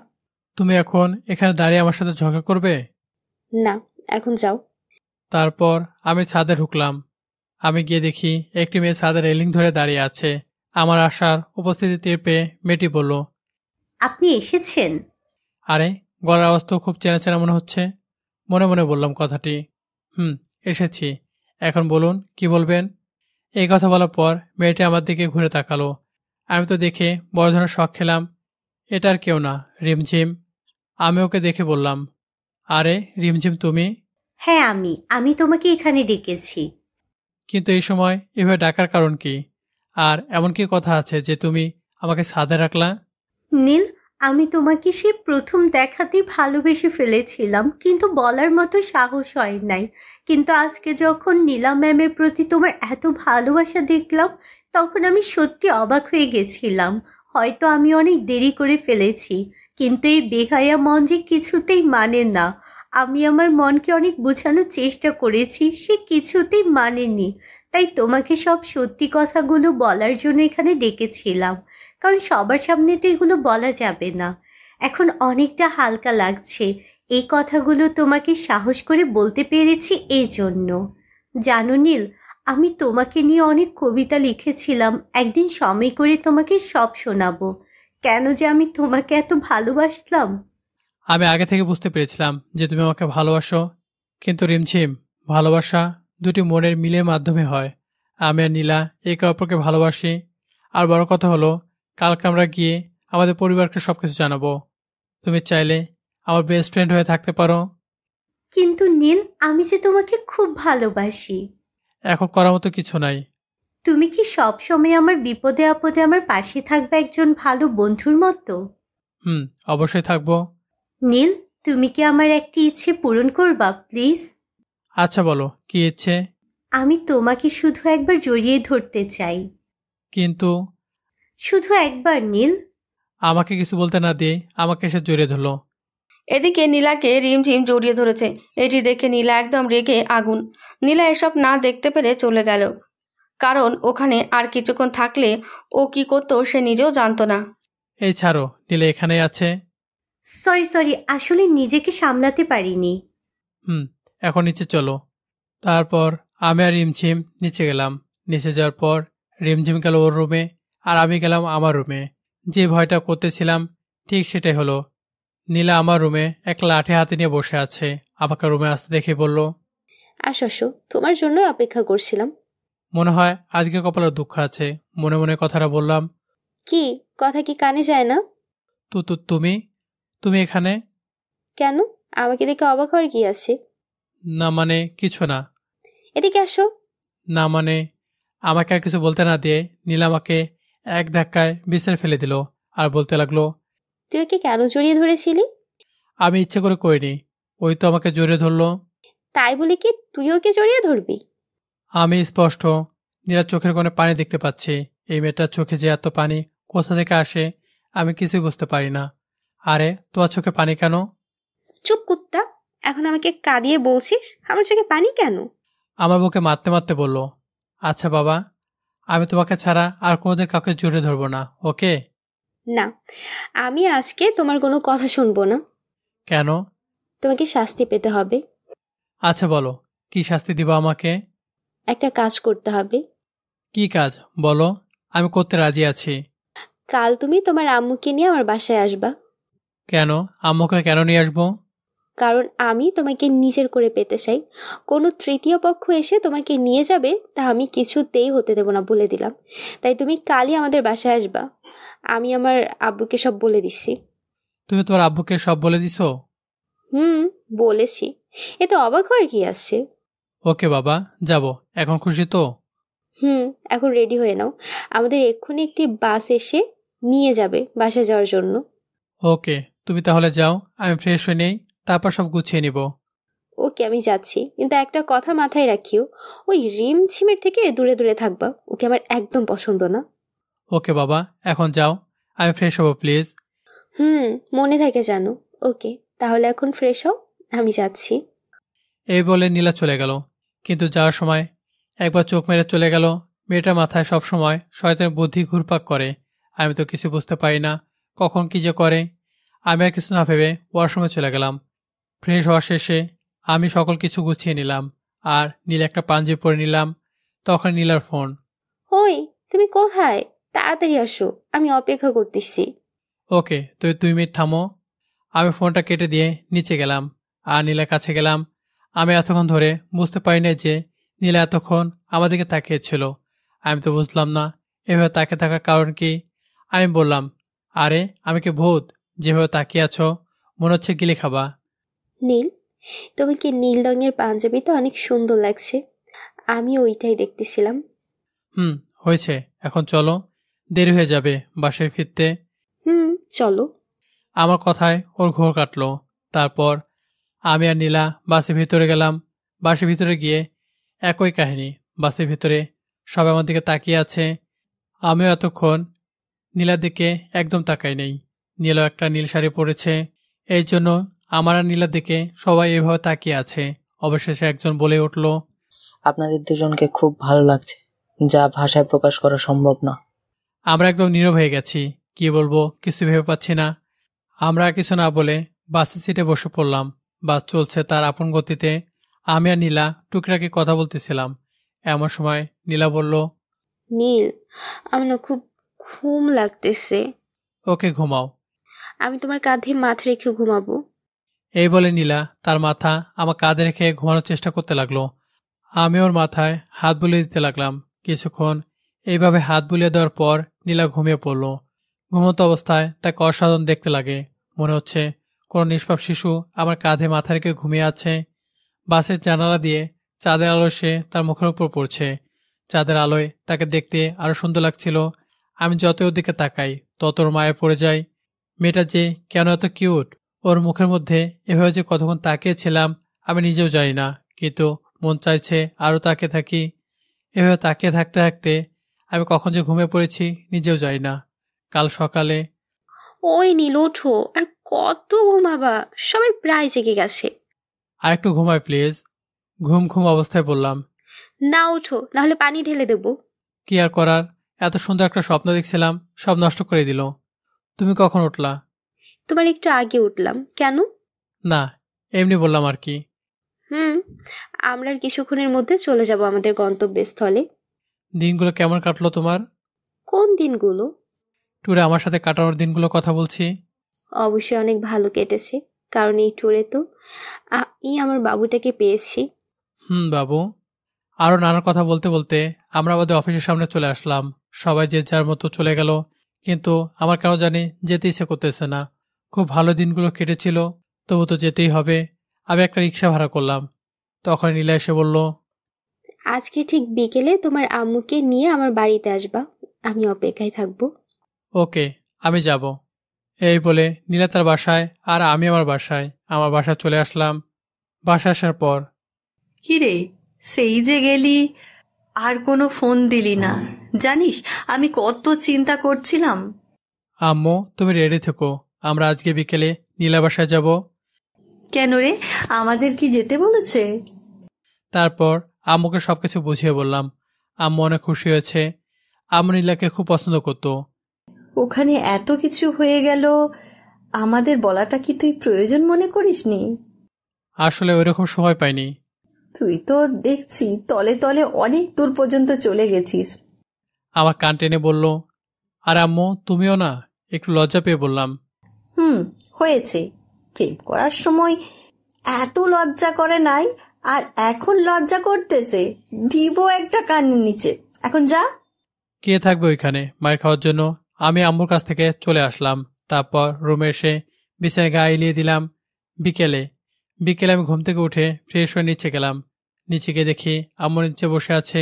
Speaker 1: তুমি এখন এখানে দাঁড়িয়ে আমার সাথে ঝগড়া করবে?
Speaker 4: না, এখন যাও।
Speaker 1: তারপর আমি ছাদে ঢুকলাম। আমি গিয়ে দেখি একটি মেয়ে ছাদের রেলিং ধরে দাঁড়িয়ে আছে। আমার আসার উপস্থিতি টের পেয়ে মেয়েটি বলল,
Speaker 6: আপনি এসেছেন?
Speaker 1: আরে, গলার আওয়াজ তো খুব চেনা চেনা মনে হচ্ছে। মনে মনে বললাম কথাটি। এসেছি। এখন বলুন, কি বলবেন? এই কথা বলার পর মেয়েটি আমার দিকে ঘুরে তাকালো। আমি তো দেখে বড় ধরনের শখ খেলাম। এটা আর কেউ না, রিমঝিম। আমি ওকে দেখে বললাম, আরে রিমঝিম, তুমি?
Speaker 6: হ্যাঁ, আমি তোমাকে এখানে ডেকেছি।
Speaker 1: কিন্তু এই সময় এভাবে ডাকার কারণ কি? আর এমন কি কথা আছে যে তুমি আমাকে ছাদে রাখলা?
Speaker 6: নীল, আমি তোমাকে সে প্রথম দেখাতেই ভালোবেসে ফেলেছিলাম, কিন্তু বলার মতো সাহস হয় নাই। কিন্তু আজকে যখন নীলা ম্যামের প্রতি তোমার এত ভালোবাসা দেখলাম, তখন আমি সত্যি অবাক হয়ে গেছিলাম। হয়তো আমি অনেক দেরি করে ফেলেছি, কিন্তু এই বেহায়া মন যে কিছুতেই মানে না। আমি আমার মনকে অনেক বোঝানোর চেষ্টা করেছি, সে কিছুতেই মানেনি। তাই তোমাকে সব সত্যি কথাগুলো বলার জন্য এখানে ডেকেছিলাম, কারণ সবার সামনে তো এগুলো বলা যাবে না। এখন অনেকটা হালকা লাগছে, এই কথাগুলো তোমাকে সাহস করে বলতে পেরেছি এই জন্য। জানো নীল, আমি তোমাকে নিয়ে অনেক কবিতা লিখেছিলাম, একদিন সময় করে তোমাকে সব শোনাবো। কেন যে আমি তোমাকে এত ভালোবাসলাম।
Speaker 1: আমি আগে থেকে বুঝতে পেরেছিলাম যে তুমি আমাকে ভালোবাসো। কিন্তু রিমঝিম, ভালোবাসা দুটি মনের মিলের মাধ্যমে হয়। আমি আর নীলা একে অপরকে ভালোবাসি। আর বড় কথা হলো, কালকে আমরা গিয়ে আমাদের পরিবারকে সবকিছু জানাবো। তুমি চাইলে আমার বেস্ট ফ্রেন্ড হয়ে থাকতে পারো।
Speaker 6: কিন্তু নীল, আমি যে তোমাকে খুব ভালোবাসি।
Speaker 1: এখন করার মতো কিছু নাই।
Speaker 6: তুমি কি সব সময় আমার বিপদে আপদে আমার পাশে থাকবে, একজন ভালো বন্ধুর মতো?
Speaker 1: অবশ্যই থাকবো।
Speaker 6: নীল, তুমি কি আমার একটি ইচ্ছে পূরণ করবা প্লিজ?
Speaker 1: আচ্ছা বলো, কি ইচ্ছে?
Speaker 6: আমি তোমাকে শুধু একবার জড়িয়ে ধরতে চাই।
Speaker 1: কিন্তু
Speaker 6: শুধু একবার নীল।
Speaker 1: আমাকে কিছু বলতে না দিয়ে আমাকে সে জড়িয়ে ধরলো।
Speaker 2: এদিকে নীলাকে রিমঝিম জড়িয়ে ধরেছে। এটি দেখে নীলা একদম রেগে আগুন। নীলা এসব না দেখতে পেরে চলে গেল, কারণ ওখানে আর কিছুক্ষণ থাকলে ও কি করতো সে নিজেও জানতো না।
Speaker 1: এই ছাড়ো, নীলা এখানেই আছে।
Speaker 6: সরি, আসলে নিজেকে সামলাতে পারিনি।
Speaker 1: এখন নিচে চলো। তারপর আমি আর রিমঝিম নিচে গেলাম। নিচে যাওয়ার পর রিমঝিম গেল ওর রুমে, আর আমি গেলাম আমার রুমে। যে ভয়টা করতেছিলাম ঠিক সেটাই হলো। নীলা আমার রুমে এক লাঠি হাতে নিয়ে বসে আছে। আমাকে রুমে আসতে দেখে বলল,
Speaker 4: আসো, তোমার জন্য অপেক্ষা করছিলাম।
Speaker 1: মনে হয় আজকে কপালের দুঃখ আছে। মনে মনে কথাটা বললাম।
Speaker 4: কি কথা কি কানে যায় না?
Speaker 1: তুমি তুমি এখানে?
Speaker 4: কেন, আমাকে দেখে অবাক হওয়ার কি আছে?
Speaker 1: না মানে কিছু না।
Speaker 4: এদিকে আসো।
Speaker 1: না মানে, আমাকে আর কিছু বলতে না দিয়ে নীলা আমাকে এক ধাক্কায় বিছানায় ফেলে দিল আর বলতে লাগলো,
Speaker 4: তুই ওকে কেন জড়িয়ে ধরেছিলি?
Speaker 1: আমি ইচ্ছে করে করিনি, ওই তো আমাকে জড়িয়ে ধরলো।
Speaker 4: তাই বলে কি তুই ওকে জড়িয়ে ধরবি?
Speaker 1: আমি স্পষ্ট নীলার চোখের কোণে পানি দেখতে পাচ্ছি। এই মেয়েটার চোখে যে এত পানি কোথা থেকে আসে আমি কিছুই বুঝতে পারি না। আরে, তোমার চোখে পানি কেন?
Speaker 4: চুপ কুত্তা, এখন আমাকে কাঁদিয়ে বলছিস আমার চোখে পানি কেন?
Speaker 1: আমার বুকে মারতে মারতে বলল, আচ্ছা বাবা, আমি তোমাকে ছাড়া আর কোনোদিন কাউকে জড়িয়ে ধরবো না, ওকে?
Speaker 4: না, আমি আজকে তোমার কোনো কথা শুনবো না।
Speaker 1: কেন?
Speaker 4: তোমাকে শাস্তি পেতে হবে।
Speaker 1: আচ্ছা বলো, কি শাস্তি দিবা আমাকে?
Speaker 4: একটা কাজ করতে হবে।
Speaker 1: কি কাজ বলো, আমি করতে রাজি আছি।
Speaker 4: কাল তুমি তোমার আম্মুকে নিয়ে আমার বাসায় আসবা।
Speaker 1: কেন? আম্মুকে কেন নিয়ে আসবো?
Speaker 4: কারণ আমি তোমাকে নিজের করে পেতে চাই। কোনো তৃতীয় পক্ষ এসে তোমাকে নিয়ে যাবে তা আমি কিছুতেই হতে দেব না, বলে দিলাম। তাই তুমি কালই আমাদের বাসায় আসবা। আমি আমার আব্বুকে সব বলে দিচ্ছি।
Speaker 1: তুমি তোমার আব্বুকে সব বলে দিছো?
Speaker 4: বলেছি। এতে অবাক হওয়ার কি আসছে?
Speaker 1: ওকে বাবা, যাব। এখন খুশি তো?
Speaker 4: এখন রেডি হয়ে নাও, আমাদের এক্ষুনি একটি বাস এসে নিয়ে যাবে বাসায় যাওয়ার জন্য।
Speaker 1: ওকে, তুমি তাহলে যাও, আমি ফ্রেশ হয়ে নেই, তারপর সব গুছিয়ে নিব।
Speaker 4: ওকে, আমি যাচ্ছি, কিন্তু একটা কথা মাথায় রাখিও, ওই রিমঝিমের থেকে দূরে দূরে থাকবা, ওকে আমার একদম পছন্দ না।
Speaker 1: ওকে বাবা, এখন যাও, আমি ফ্রেশ হব প্লিজ।
Speaker 4: মনে থাকে জানো। ওকে, তাহলে এখন ফ্রেশ হও, আমি যাচ্ছি।
Speaker 1: এই বলে নীলা চলে গেল। কিন্তু যাওয়ার সময় একবার চোখ মেরে চলে গেল মেয়েটার মাথায় সবসময় শয়তানের বুদ্ধি ঘুরপাক করে। আমি তো কিছু বুঝতে পারি না কখন কি যে করে। আমি আর কিছু না ভেবে ওয়াশরুমে চলে গেলাম। ফ্রেশ হওয়া শেষে আমি সকল কিছু গুছিয়ে নিলাম আর নীল একটা পাঞ্জাবি পরে নিলাম। তখন নীলার ফোন।
Speaker 4: ওই, তুমি কোথায়? তাড়াতাড়ি আসো, আমি অপেক্ষা করতেছি।
Speaker 1: ওকে, তুই 2 মিনিট থামো। আমি ফোনটা কেটে দিয়ে নিচে গেলাম আর নীলার কাছে গেলাম। আমি এতক্ষণ ধরে বুঝতে পারি না যে নীলা এতক্ষণ আমার দিকে তাকিয়েছিল। আমি তো বুঝলাম না এভাবে তাকিয়ে থাকার কারণ কি। আমি বললাম, আরে আমি কি ভূত? যেভাবে তাকিয়ে আছো মনে হচ্ছে গিলে খাবা।
Speaker 4: নীল, তোমাকে নীল রঙের পাঞ্জাবিতে অনেক সুন্দর লাগছে। আমি ওইটাই দেখতেছিলাম।
Speaker 1: হয়েছে, এখন চলো, দেরি হয়ে যাবে বাসায় ফিরতে।
Speaker 4: চলো।
Speaker 1: আমার কথায় ওর ঘোর কাটলো। তারপর আমি আর নীলা বাসের ভিতরে গেলাম। বাসের ভিতরে গিয়ে একই কাহিনী। বাসের ভিতরে সবাই আমার দিকে তাকিয়ে আছে। আমিও এতক্ষণ নীলার দিকে একদম তাকাই নেই। নীলও একটা নীল শাড়ি পরেছে, এই জন্য আমার আর নীলার দিকে সবাই এভাবে তাকিয়ে আছে। অবশেষে একজন বলে উঠল,
Speaker 7: আপনাদের দুজনকে খুব ভালো লাগছে, যা ভাষায় প্রকাশ করা সম্ভব না।
Speaker 1: আমরা একদম নীরব হয়ে গেছি। কি বলবো কিছু ভেবে পাচ্ছি না। আমরা আর কিছু না বলে বাসের সিটে বসে পড়লাম। বাস চলছে তার আপন গতিতে। আমি আর নীলা টুকটাকি কথা বলতেছিলাম। এমন সময় নীলা বলল,
Speaker 4: নীল, আমার না খুব ঘুম লাগতেছে।
Speaker 1: ওকে, ঘুমাও।
Speaker 4: আমি তোমার কাঁধে মাথা রেখে ঘুমাবো।
Speaker 1: এই বলে নীলা তার মাথা আমার কাঁধে রেখে ঘুমানোর চেষ্টা করতে লাগলো। আমি ওর মাথায় হাত বুলিয়ে দিতে লাগলাম। কিছুক্ষণ এইভাবে হাত বুলিয়ে দেওয়ার পর নীলা ঘুমিয়ে পড়ল। ঘুমন্ত অবস্থায় তাকে অসাধারণ দেখতে লাগে। মনে হচ্ছে কোনো নিষ্পাপ শিশু আমার কাঁধে মাথা রেখে ঘুমিয়ে আছে। বাসের জানালা দিয়ে চাঁদের আলো সে তার মুখের উপর পড়ছে। চাঁদের আলোয় তাকে দেখতে আরো সুন্দর লাগছিল। আমি যত ওর দিকে তাকাই তত ওর মায়ে পড়ে যাই। মেয়েটা যে কেন এত কিউট। ওর মুখের মধ্যে এভাবে যে কতক্ষণ তাকিয়েছিলাম আমি নিজেও জানি না, কিন্তু মন চাইছে আরও তাকিয়ে থাকি। এভাবে তাকিয়ে থাকতে থাকতে আমি কখন যে ঘুমিয়ে পড়েছি নিজেও জানি না। কাল সকালে।
Speaker 4: ওই নীল, ওঠো, আর কত ঘুমাবা? সবাই প্রায় জেগে গেছে।
Speaker 1: আর একটু ঘুমাই প্লিজ। ঘুম ঘুম অবস্থায় বললাম।
Speaker 4: না, ওঠো, নাহলে পানি ঢেলে দেবো।
Speaker 1: কি আর করার, এত সুন্দর একটা স্বপ্ন দেখছিলাম, সব নষ্ট করে দিল। তুমি কখন উঠলা?
Speaker 4: তোমার একটু আগে উঠলাম। কেন?
Speaker 1: না, এমনি বললাম আর কি।
Speaker 4: আমরা আর কিছুক্ষণের মধ্যে চলে যাব আমাদের গন্তব্যস্থলে।
Speaker 1: দিনগুলো কেমন কাটলো তোমার?
Speaker 4: কোন দিনগুলো?
Speaker 1: ট্যুরে আমার সাথে কাটানোর দিনগুলোর কথা বলছি।
Speaker 4: অবশ্যই অনেক ভালো কেটেছে, কারণ এই ট্যুরে তো আমি আমার বাবুটাকে পেয়েছি।
Speaker 1: বাবু। আরও নানার কথা বলতে বলতে আমরা আমাদের অফিসের সামনে চলে আসলাম। সবাই যে যার মতো চলে গেল, কিন্তু আমার কেন জানি যেতে ইচ্ছে করতেছে না। খুব ভালো দিনগুলো কেটেছিল, তবু তো যেতেই হবে। আমি একটা রিক্সা ভাড়া করলাম। তখন নীলা এসে বলল,
Speaker 4: আজকে ঠিক বিকেলে তোমার আম্মুকে নিয়ে আমার বাড়িতে আসবা, আমি অপেক্ষায় থাকবো।
Speaker 1: ওকে, আমি যাব। এই বলে নীলা তার বাসায় আর আমি আমার বাসায়। আমার বাসায় চলে আসলাম। বাসায় আসার পর,
Speaker 3: কিরে, সেই যে গেলি আর কোনো ফোন দিলি না? জানিস আমি কত চিন্তা করছিলাম।
Speaker 1: আম্মু তুমি রেডি থেকো, আমরা আজকে বিকেলে নীলা বাসায় যাব।
Speaker 3: কেন রে, আমাদের কি যেতে বলেছে?
Speaker 1: তারপর আম্মুকে সবকিছু বুঝিয়ে বললাম। আম্মু অনেক খুশি হয়েছে। আম্মু নীলাকে খুব পছন্দ করত।
Speaker 3: ওখানে এত কিছু হয়ে গেল, আমাদের বলাটা কি তুই প্রয়োজন মনে করিসনি?
Speaker 1: আসলে ওইরকম সময় পাইনি।
Speaker 3: তুই তো দেখছি তলে তলে অনেক দূর পর্যন্ত চলে গেছিস।
Speaker 1: আমার কান টেনে বলল, আর আম্মু তুমিও না? একটু লজ্জা পেয়ে বললাম।
Speaker 3: হয়েছে, প্রেম করার সময় এত লজ্জা করে নাই, আর এখন লজ্জা করতেছে। দিব একটা কানের নিচে, এখন যা।
Speaker 1: কে থাকবে ওইখানে মায়ের খাওয়ার জন্য? আমি আম্মুর কাছ থেকে চলে আসলাম। তারপর রুমে এসে বিছানায় গা এলিয়ে দিলাম। বিকেলে আমি ঘুম থেকে উঠে ফ্রেশ হয়ে নিচে গেলাম। নিচে গিয়ে দেখি আম্মু নিচে বসে আছে।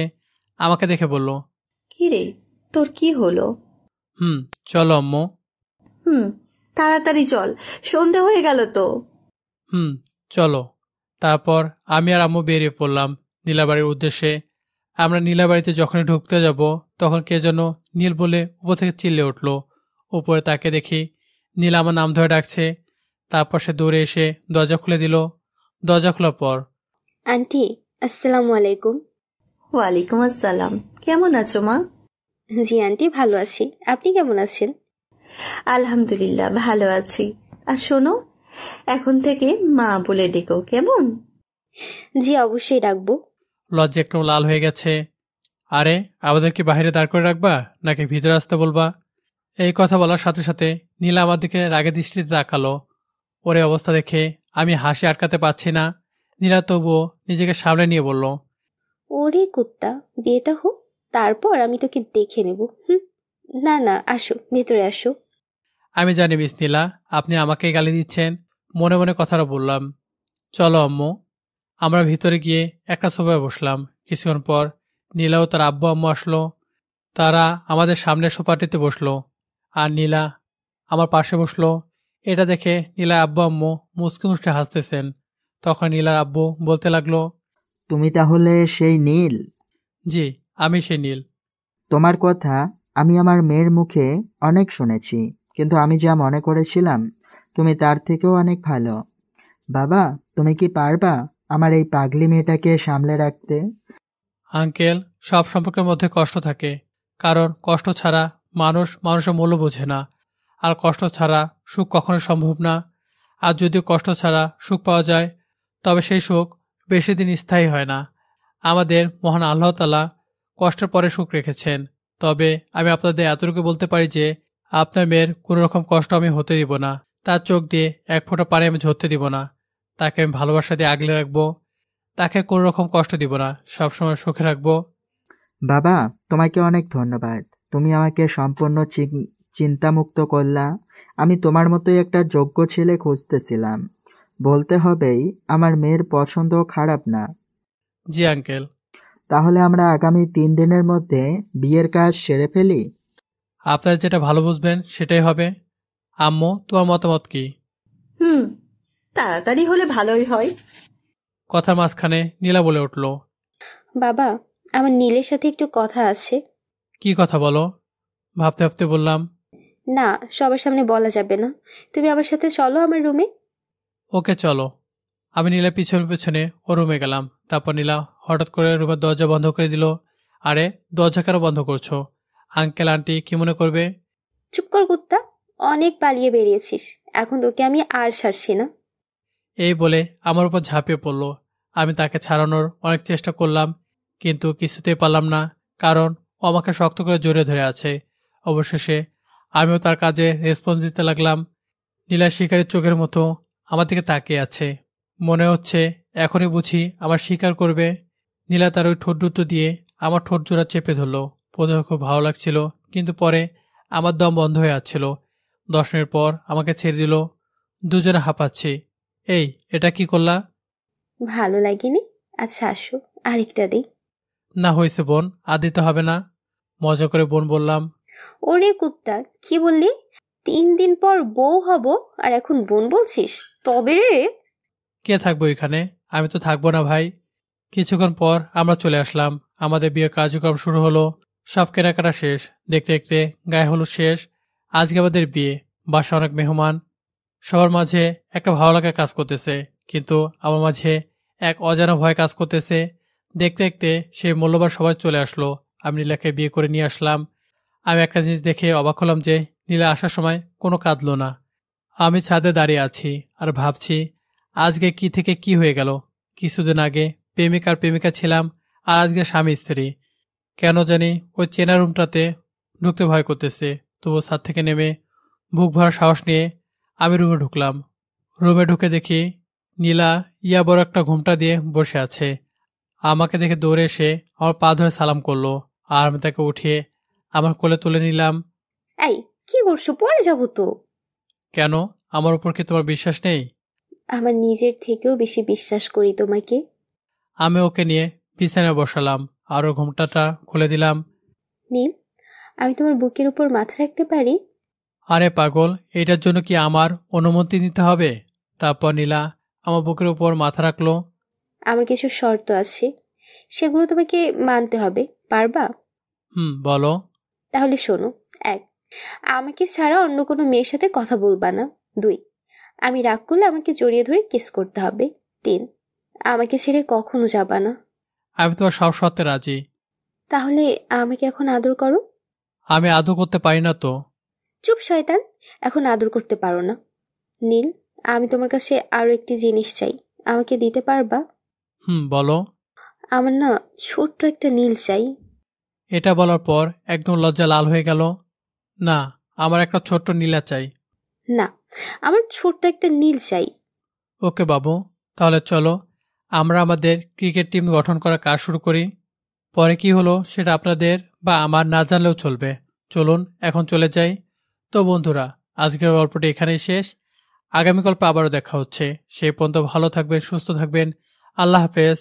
Speaker 1: আমাকে দেখে বলল,
Speaker 3: কি রে, তোর কি হলো?
Speaker 1: চলো আম্মু।
Speaker 3: তাড়াতাড়ি চল, সন্ধে হয়ে গেল তো।
Speaker 1: চলো। তারপর আমি আর আম্মু বেরিয়ে পড়লাম নীলাবাড়ির উদ্দেশ্যে। আমরা নীলাবাড়িতে যখনই ঢুকতে যাব তখন কে যেন নীল বলে উপর থেকে চিল্লে উঠল। উপরে তাকে দেখি নীল আমার নাম ধরে ডাকছে। তারপর সে দৌড়ে এসে দরজা খুলে দিল। দরজা খোলার পর,
Speaker 4: আন্টি, আসসালামু আলাইকুম।
Speaker 3: ওয়ালাইকুম আসসালাম। কেমন আছো মা?
Speaker 4: জি আন্টি, ভালো আছি। আপনি কেমন আছেন?
Speaker 3: আলহামদুলিল্লাহ ভালো আছি। আর শোনো, এখন থেকে মা বলে ডেকো, কেমন?
Speaker 4: জি অবশ্যই ডাকবো।
Speaker 1: লজ্জা একটু লাল হয়ে গেছে। আরে, আমাদের কি বাইরে দাঁড় করে রাখবা নাকি ভিতরে আসতে বলবা? এই কথা বলার সাথে সাথে নীলা আমার দিকে রাগে দৃষ্টিতে তাকালো। ওরে অবস্থা দেখে আমি হাসি আটকাতে পারছি না। নীলা তবুও নিজেকে সামলে নিয়ে বলল,
Speaker 4: ওরে কুত্তা, বিয়েটা হোক, তারপর আমি তোকে দেখে নেব। না না, আসো ভেতরে আসো।
Speaker 1: আমি জানি মিস নীলা, আপনি আমাকে গালি দিচ্ছেন। মনে মনে কথাটা বললাম। চলো আম্মু। আমরা ভিতরে গিয়ে একটা সোফায় বসলাম। কিছুক্ষণ পর নীলা ও তার আব্বু আম্মু আসলো। তারা আমাদের সামনের সোফাটিতে বসলো আর নীলা আমার পাশে বসলো। এটা দেখে নীলার আব্বু আম্মু মুচকি মুচকি হাসতেছেন। তখন নীলার আব্বু বলতে লাগলো,
Speaker 8: তুমি তাহলে সেই নীল?
Speaker 1: জি, আমি সেই নীল।
Speaker 8: তোমার কথা আমি আমার মেয়ের মুখে অনেক শুনেছি, কিন্তু আমি যা মনে করেছিলাম তুমি তার থেকেও অনেক ভালো। বাবা, তুমি কি পারবা আমার এই পাগলি মেয়েটাকে সামলে রাখতে?
Speaker 1: আঙ্কেল, সব সম্পর্কের মধ্যে কষ্ট থাকে, কারণ কষ্ট ছাড়া মানুষের মূল্য বোঝে না। আর কষ্ট ছাড়া সুখ কখনো সম্ভব না। আর যদিও কষ্ট ছাড়া সুখ পাওয়া যায়, তবে সেই সুখ বেশি দিন স্থায়ী হয় না। আমাদের মহান আল্লাহ তাআলা কষ্টের পরে সুখ রেখেছেন। তবে আমি আপনাদের এতটুকু বলতে পারি যে আপনার মেয়ের কোনো রকম কষ্ট আমি হতে দিব না। তার চোখ দিয়ে এক ফোঁটা পানি আমি ঝরতে দিব না। তাকে আমি ভালোবাসা দিয়ে আগলে রাখবো। তাকে কোনো রকম কষ্ট দিব না, সবসময় সুখে রাখবো।
Speaker 8: বাবা, তোমাকে অনেক ধন্যবাদ। তুমি আমাকে সম্পূর্ণ চিন্তামুক্ত করলা। আমি তোমার মতোই একটা যোগ্য ছেলে খুঁজতেছিলাম। বলতে হবেই আমার মেয়ের পছন্দ খারাপ না।
Speaker 1: জি আঙ্কেল।
Speaker 8: তাহলে আমরা আগামী 3 দিনের মধ্যে বিয়ের কাজ সেরে ফেলি।
Speaker 1: আপনারা যেটা ভালো বুঝবেন সেটাই হবে। আম্মু, তোমার মতামত কি?
Speaker 3: তাড়াতাড়ি হলে ভালোই হয়।
Speaker 1: কথার মাঝখানে নীলা বলে উঠল,
Speaker 4: বাবা, আমার নীলের সাথে একটু কথা আছে।
Speaker 1: কি কথা বলো? ভাবতে ভাবতে বললাম,
Speaker 4: না, সবার সামনে বলা যাবে না। তুমি আমার সাথে চলো আমার রুমে।
Speaker 1: ওকে চলো। আমি নীলার পিছনে পিছনে ও রুমে গেলাম। তারপর নীলা হঠাৎ করে রুমের দরজা বন্ধ করে দিল। আরে, দরজা কেন বন্ধ করছো? আঙ্কেল আন্টি কি মনে করবে?
Speaker 4: চুপ কর কুত্তা, অনেক পালিয়ে বেরিয়েছিস, এখন তোকে আমি আর ছাড়ছি না।
Speaker 1: এই বলে আমার উপর ঝাঁপিয়ে পড়ল। আমি তাকে ছাড়ানোর অনেক চেষ্টা করলাম, কিন্তু কিছুতেই পারলাম না, কারণ ও আমাকে শক্ত করে জড়িয়ে ধরে আছে। অবশেষে আমিও তার কাজে রেসপন্স দিতে লাগলাম। নীলা শিকারের চোখের মতো আমার দিকে তাকিয়ে আছে। মনে হচ্ছে এখনই বুঝি আমার শিকার করবে। নীলা তার ওই ঠোঁট দুটো দিয়ে আমার ঠোঁট জোড়া চেপে ধরলো। প্রথমে খুব ভালো লাগছিল, কিন্তু পরে আমার দম বন্ধ হয়ে যাচ্ছিল। 10 মিনিট পর আমাকে ছেড়ে দিল। দুজনে হাঁপাচ্ছি। এই, এটা কি করলা?
Speaker 4: ভালো লাগেনি? আচ্ছা আসো, আরেকটা দিই।
Speaker 1: না হয়েছে বোন, আর দিতে হবে না। মজা করে বোন বললাম।
Speaker 4: ওরে কুত্তা, কি বললি? 3 দিন পর বউ হব আর এখন বোন বলছিস? তবে রে।
Speaker 1: কে থাকবো এখানে? আমি তো থাকবো না ভাই। কিছুক্ষণ পর আমরা চলে আসলাম। আমাদের বিয়ের কার্যক্রম শুরু হলো। সব কেনাকাটা শেষ। দেখতে দেখতে গায়ে হলুদ শেষ। আজকে আমাদের বিয়ে। বাসা অনেক মেহমান। সবার মাঝে একটা ভালো লাগা কাজ করতেছে, কিন্তু আমার মাঝে এক অজানা ভয় কাজ করতেছে। দেখতে দেখতে সেই মূল্যবান সবাই চলে আসলো। আমি নীলাকে বিয়ে করে নিয়ে আসলাম। আমি একটা জিনিস দেখে অবাক হলাম যে নীলা আসার সময় কোনো কাঁদলো না। আমি ছাদে দাঁড়িয়ে আছি আর ভাবছি, আজকে কি থেকে কি হয়ে গেল। কিছুদিন আগে প্রেমিকা ছিলাম, আর আজকে স্বামী স্ত্রী। কেন জানি ওই চেনা রুমটাতে ঢুকতে ভয় করতেছে। তবুও ছাদ থেকে নেমে বুক ভরা সাহস নিয়ে আমি রুমে ঢুকলাম। রুমে ঢুকে দেখি নীলা ইয়া বড় একটা ঘুমটা দিয়ে বসে আছে। আমাকে দেখে দৌড়ে এসে আমার পা ধরে সালাম করলো, আর আমি তাকে উঠিয়ে আমার কোলে তুলে নিলাম।
Speaker 4: এই, কি করছো? পরে যাবো তো।
Speaker 1: কেন, আমার উপর কি তোমার বিশ্বাস নেই?
Speaker 4: আমার নিজের থেকেও বেশি বিশ্বাস করি তোমাকে।
Speaker 1: আমি ওকে নিয়ে বিছানায় বসালাম আর ওর ঘুমটাটা খুলে দিলাম।
Speaker 4: নীল, আমি তোমার বুকের উপর মাথা রাখতে পারি?
Speaker 1: আরে পাগল, এটার জন্য কি আমার অনুমতি নিতে হবে? তারপর নীলা আমার বুকের উপর মাথা রাখলো।
Speaker 4: আমার কিছু শর্ত আছে, সেগুলো তোমাকে মানতে হবে, পারবা?
Speaker 1: বলো।
Speaker 4: তাহলে শোনো। 1, আমাকে ছাড়া অন্য কোনো মেয়ের সাথে কথা বলবা না। 2, আমি রাগ করলে আমাকে জড়িয়ে ধরে কিস করতে হবে। 3, আমাকে ছেড়ে কখনো যাবা না।
Speaker 1: আমি তোমার সব শর্তে রাজি।
Speaker 4: তাহলে আমাকে এখন আদর করো।
Speaker 1: আমি আদর করতে পারি না তো।
Speaker 4: চুপ শয়তান, এখন আদর করতে পারো না। নীল, আমি তোমার কাছে আরো একটি জিনিস চাই, আমাকে দিতে পারবা?
Speaker 1: বলো।
Speaker 4: আমার না ছোট্ট একটা নীল চাই।
Speaker 1: এটা বলার পর একদম লজ্জা লাল হয়ে গেল। না, আমার একটা ছোট্ট নীলা চাই।
Speaker 4: না, আমার ছোট্ট একটা নীল চাই।
Speaker 1: ওকে বাবু, তাহলে চলো আমরা আমাদের ক্রিকেট টিম গঠন করার কাজ শুরু করি। পরে কি হলো সেটা আপনাদের বা আমার না জানলেও চলবে। চলুন এখন চলে যাই। তো বন্ধুরা, আজকের গল্পটি এখানেই শেষ। আগামী গল্পে আবারও দেখা হচ্ছে। সেই পর্যন্ত ভালো থাকবেন, সুস্থ থাকবেন। আল্লাহ হাফেজ।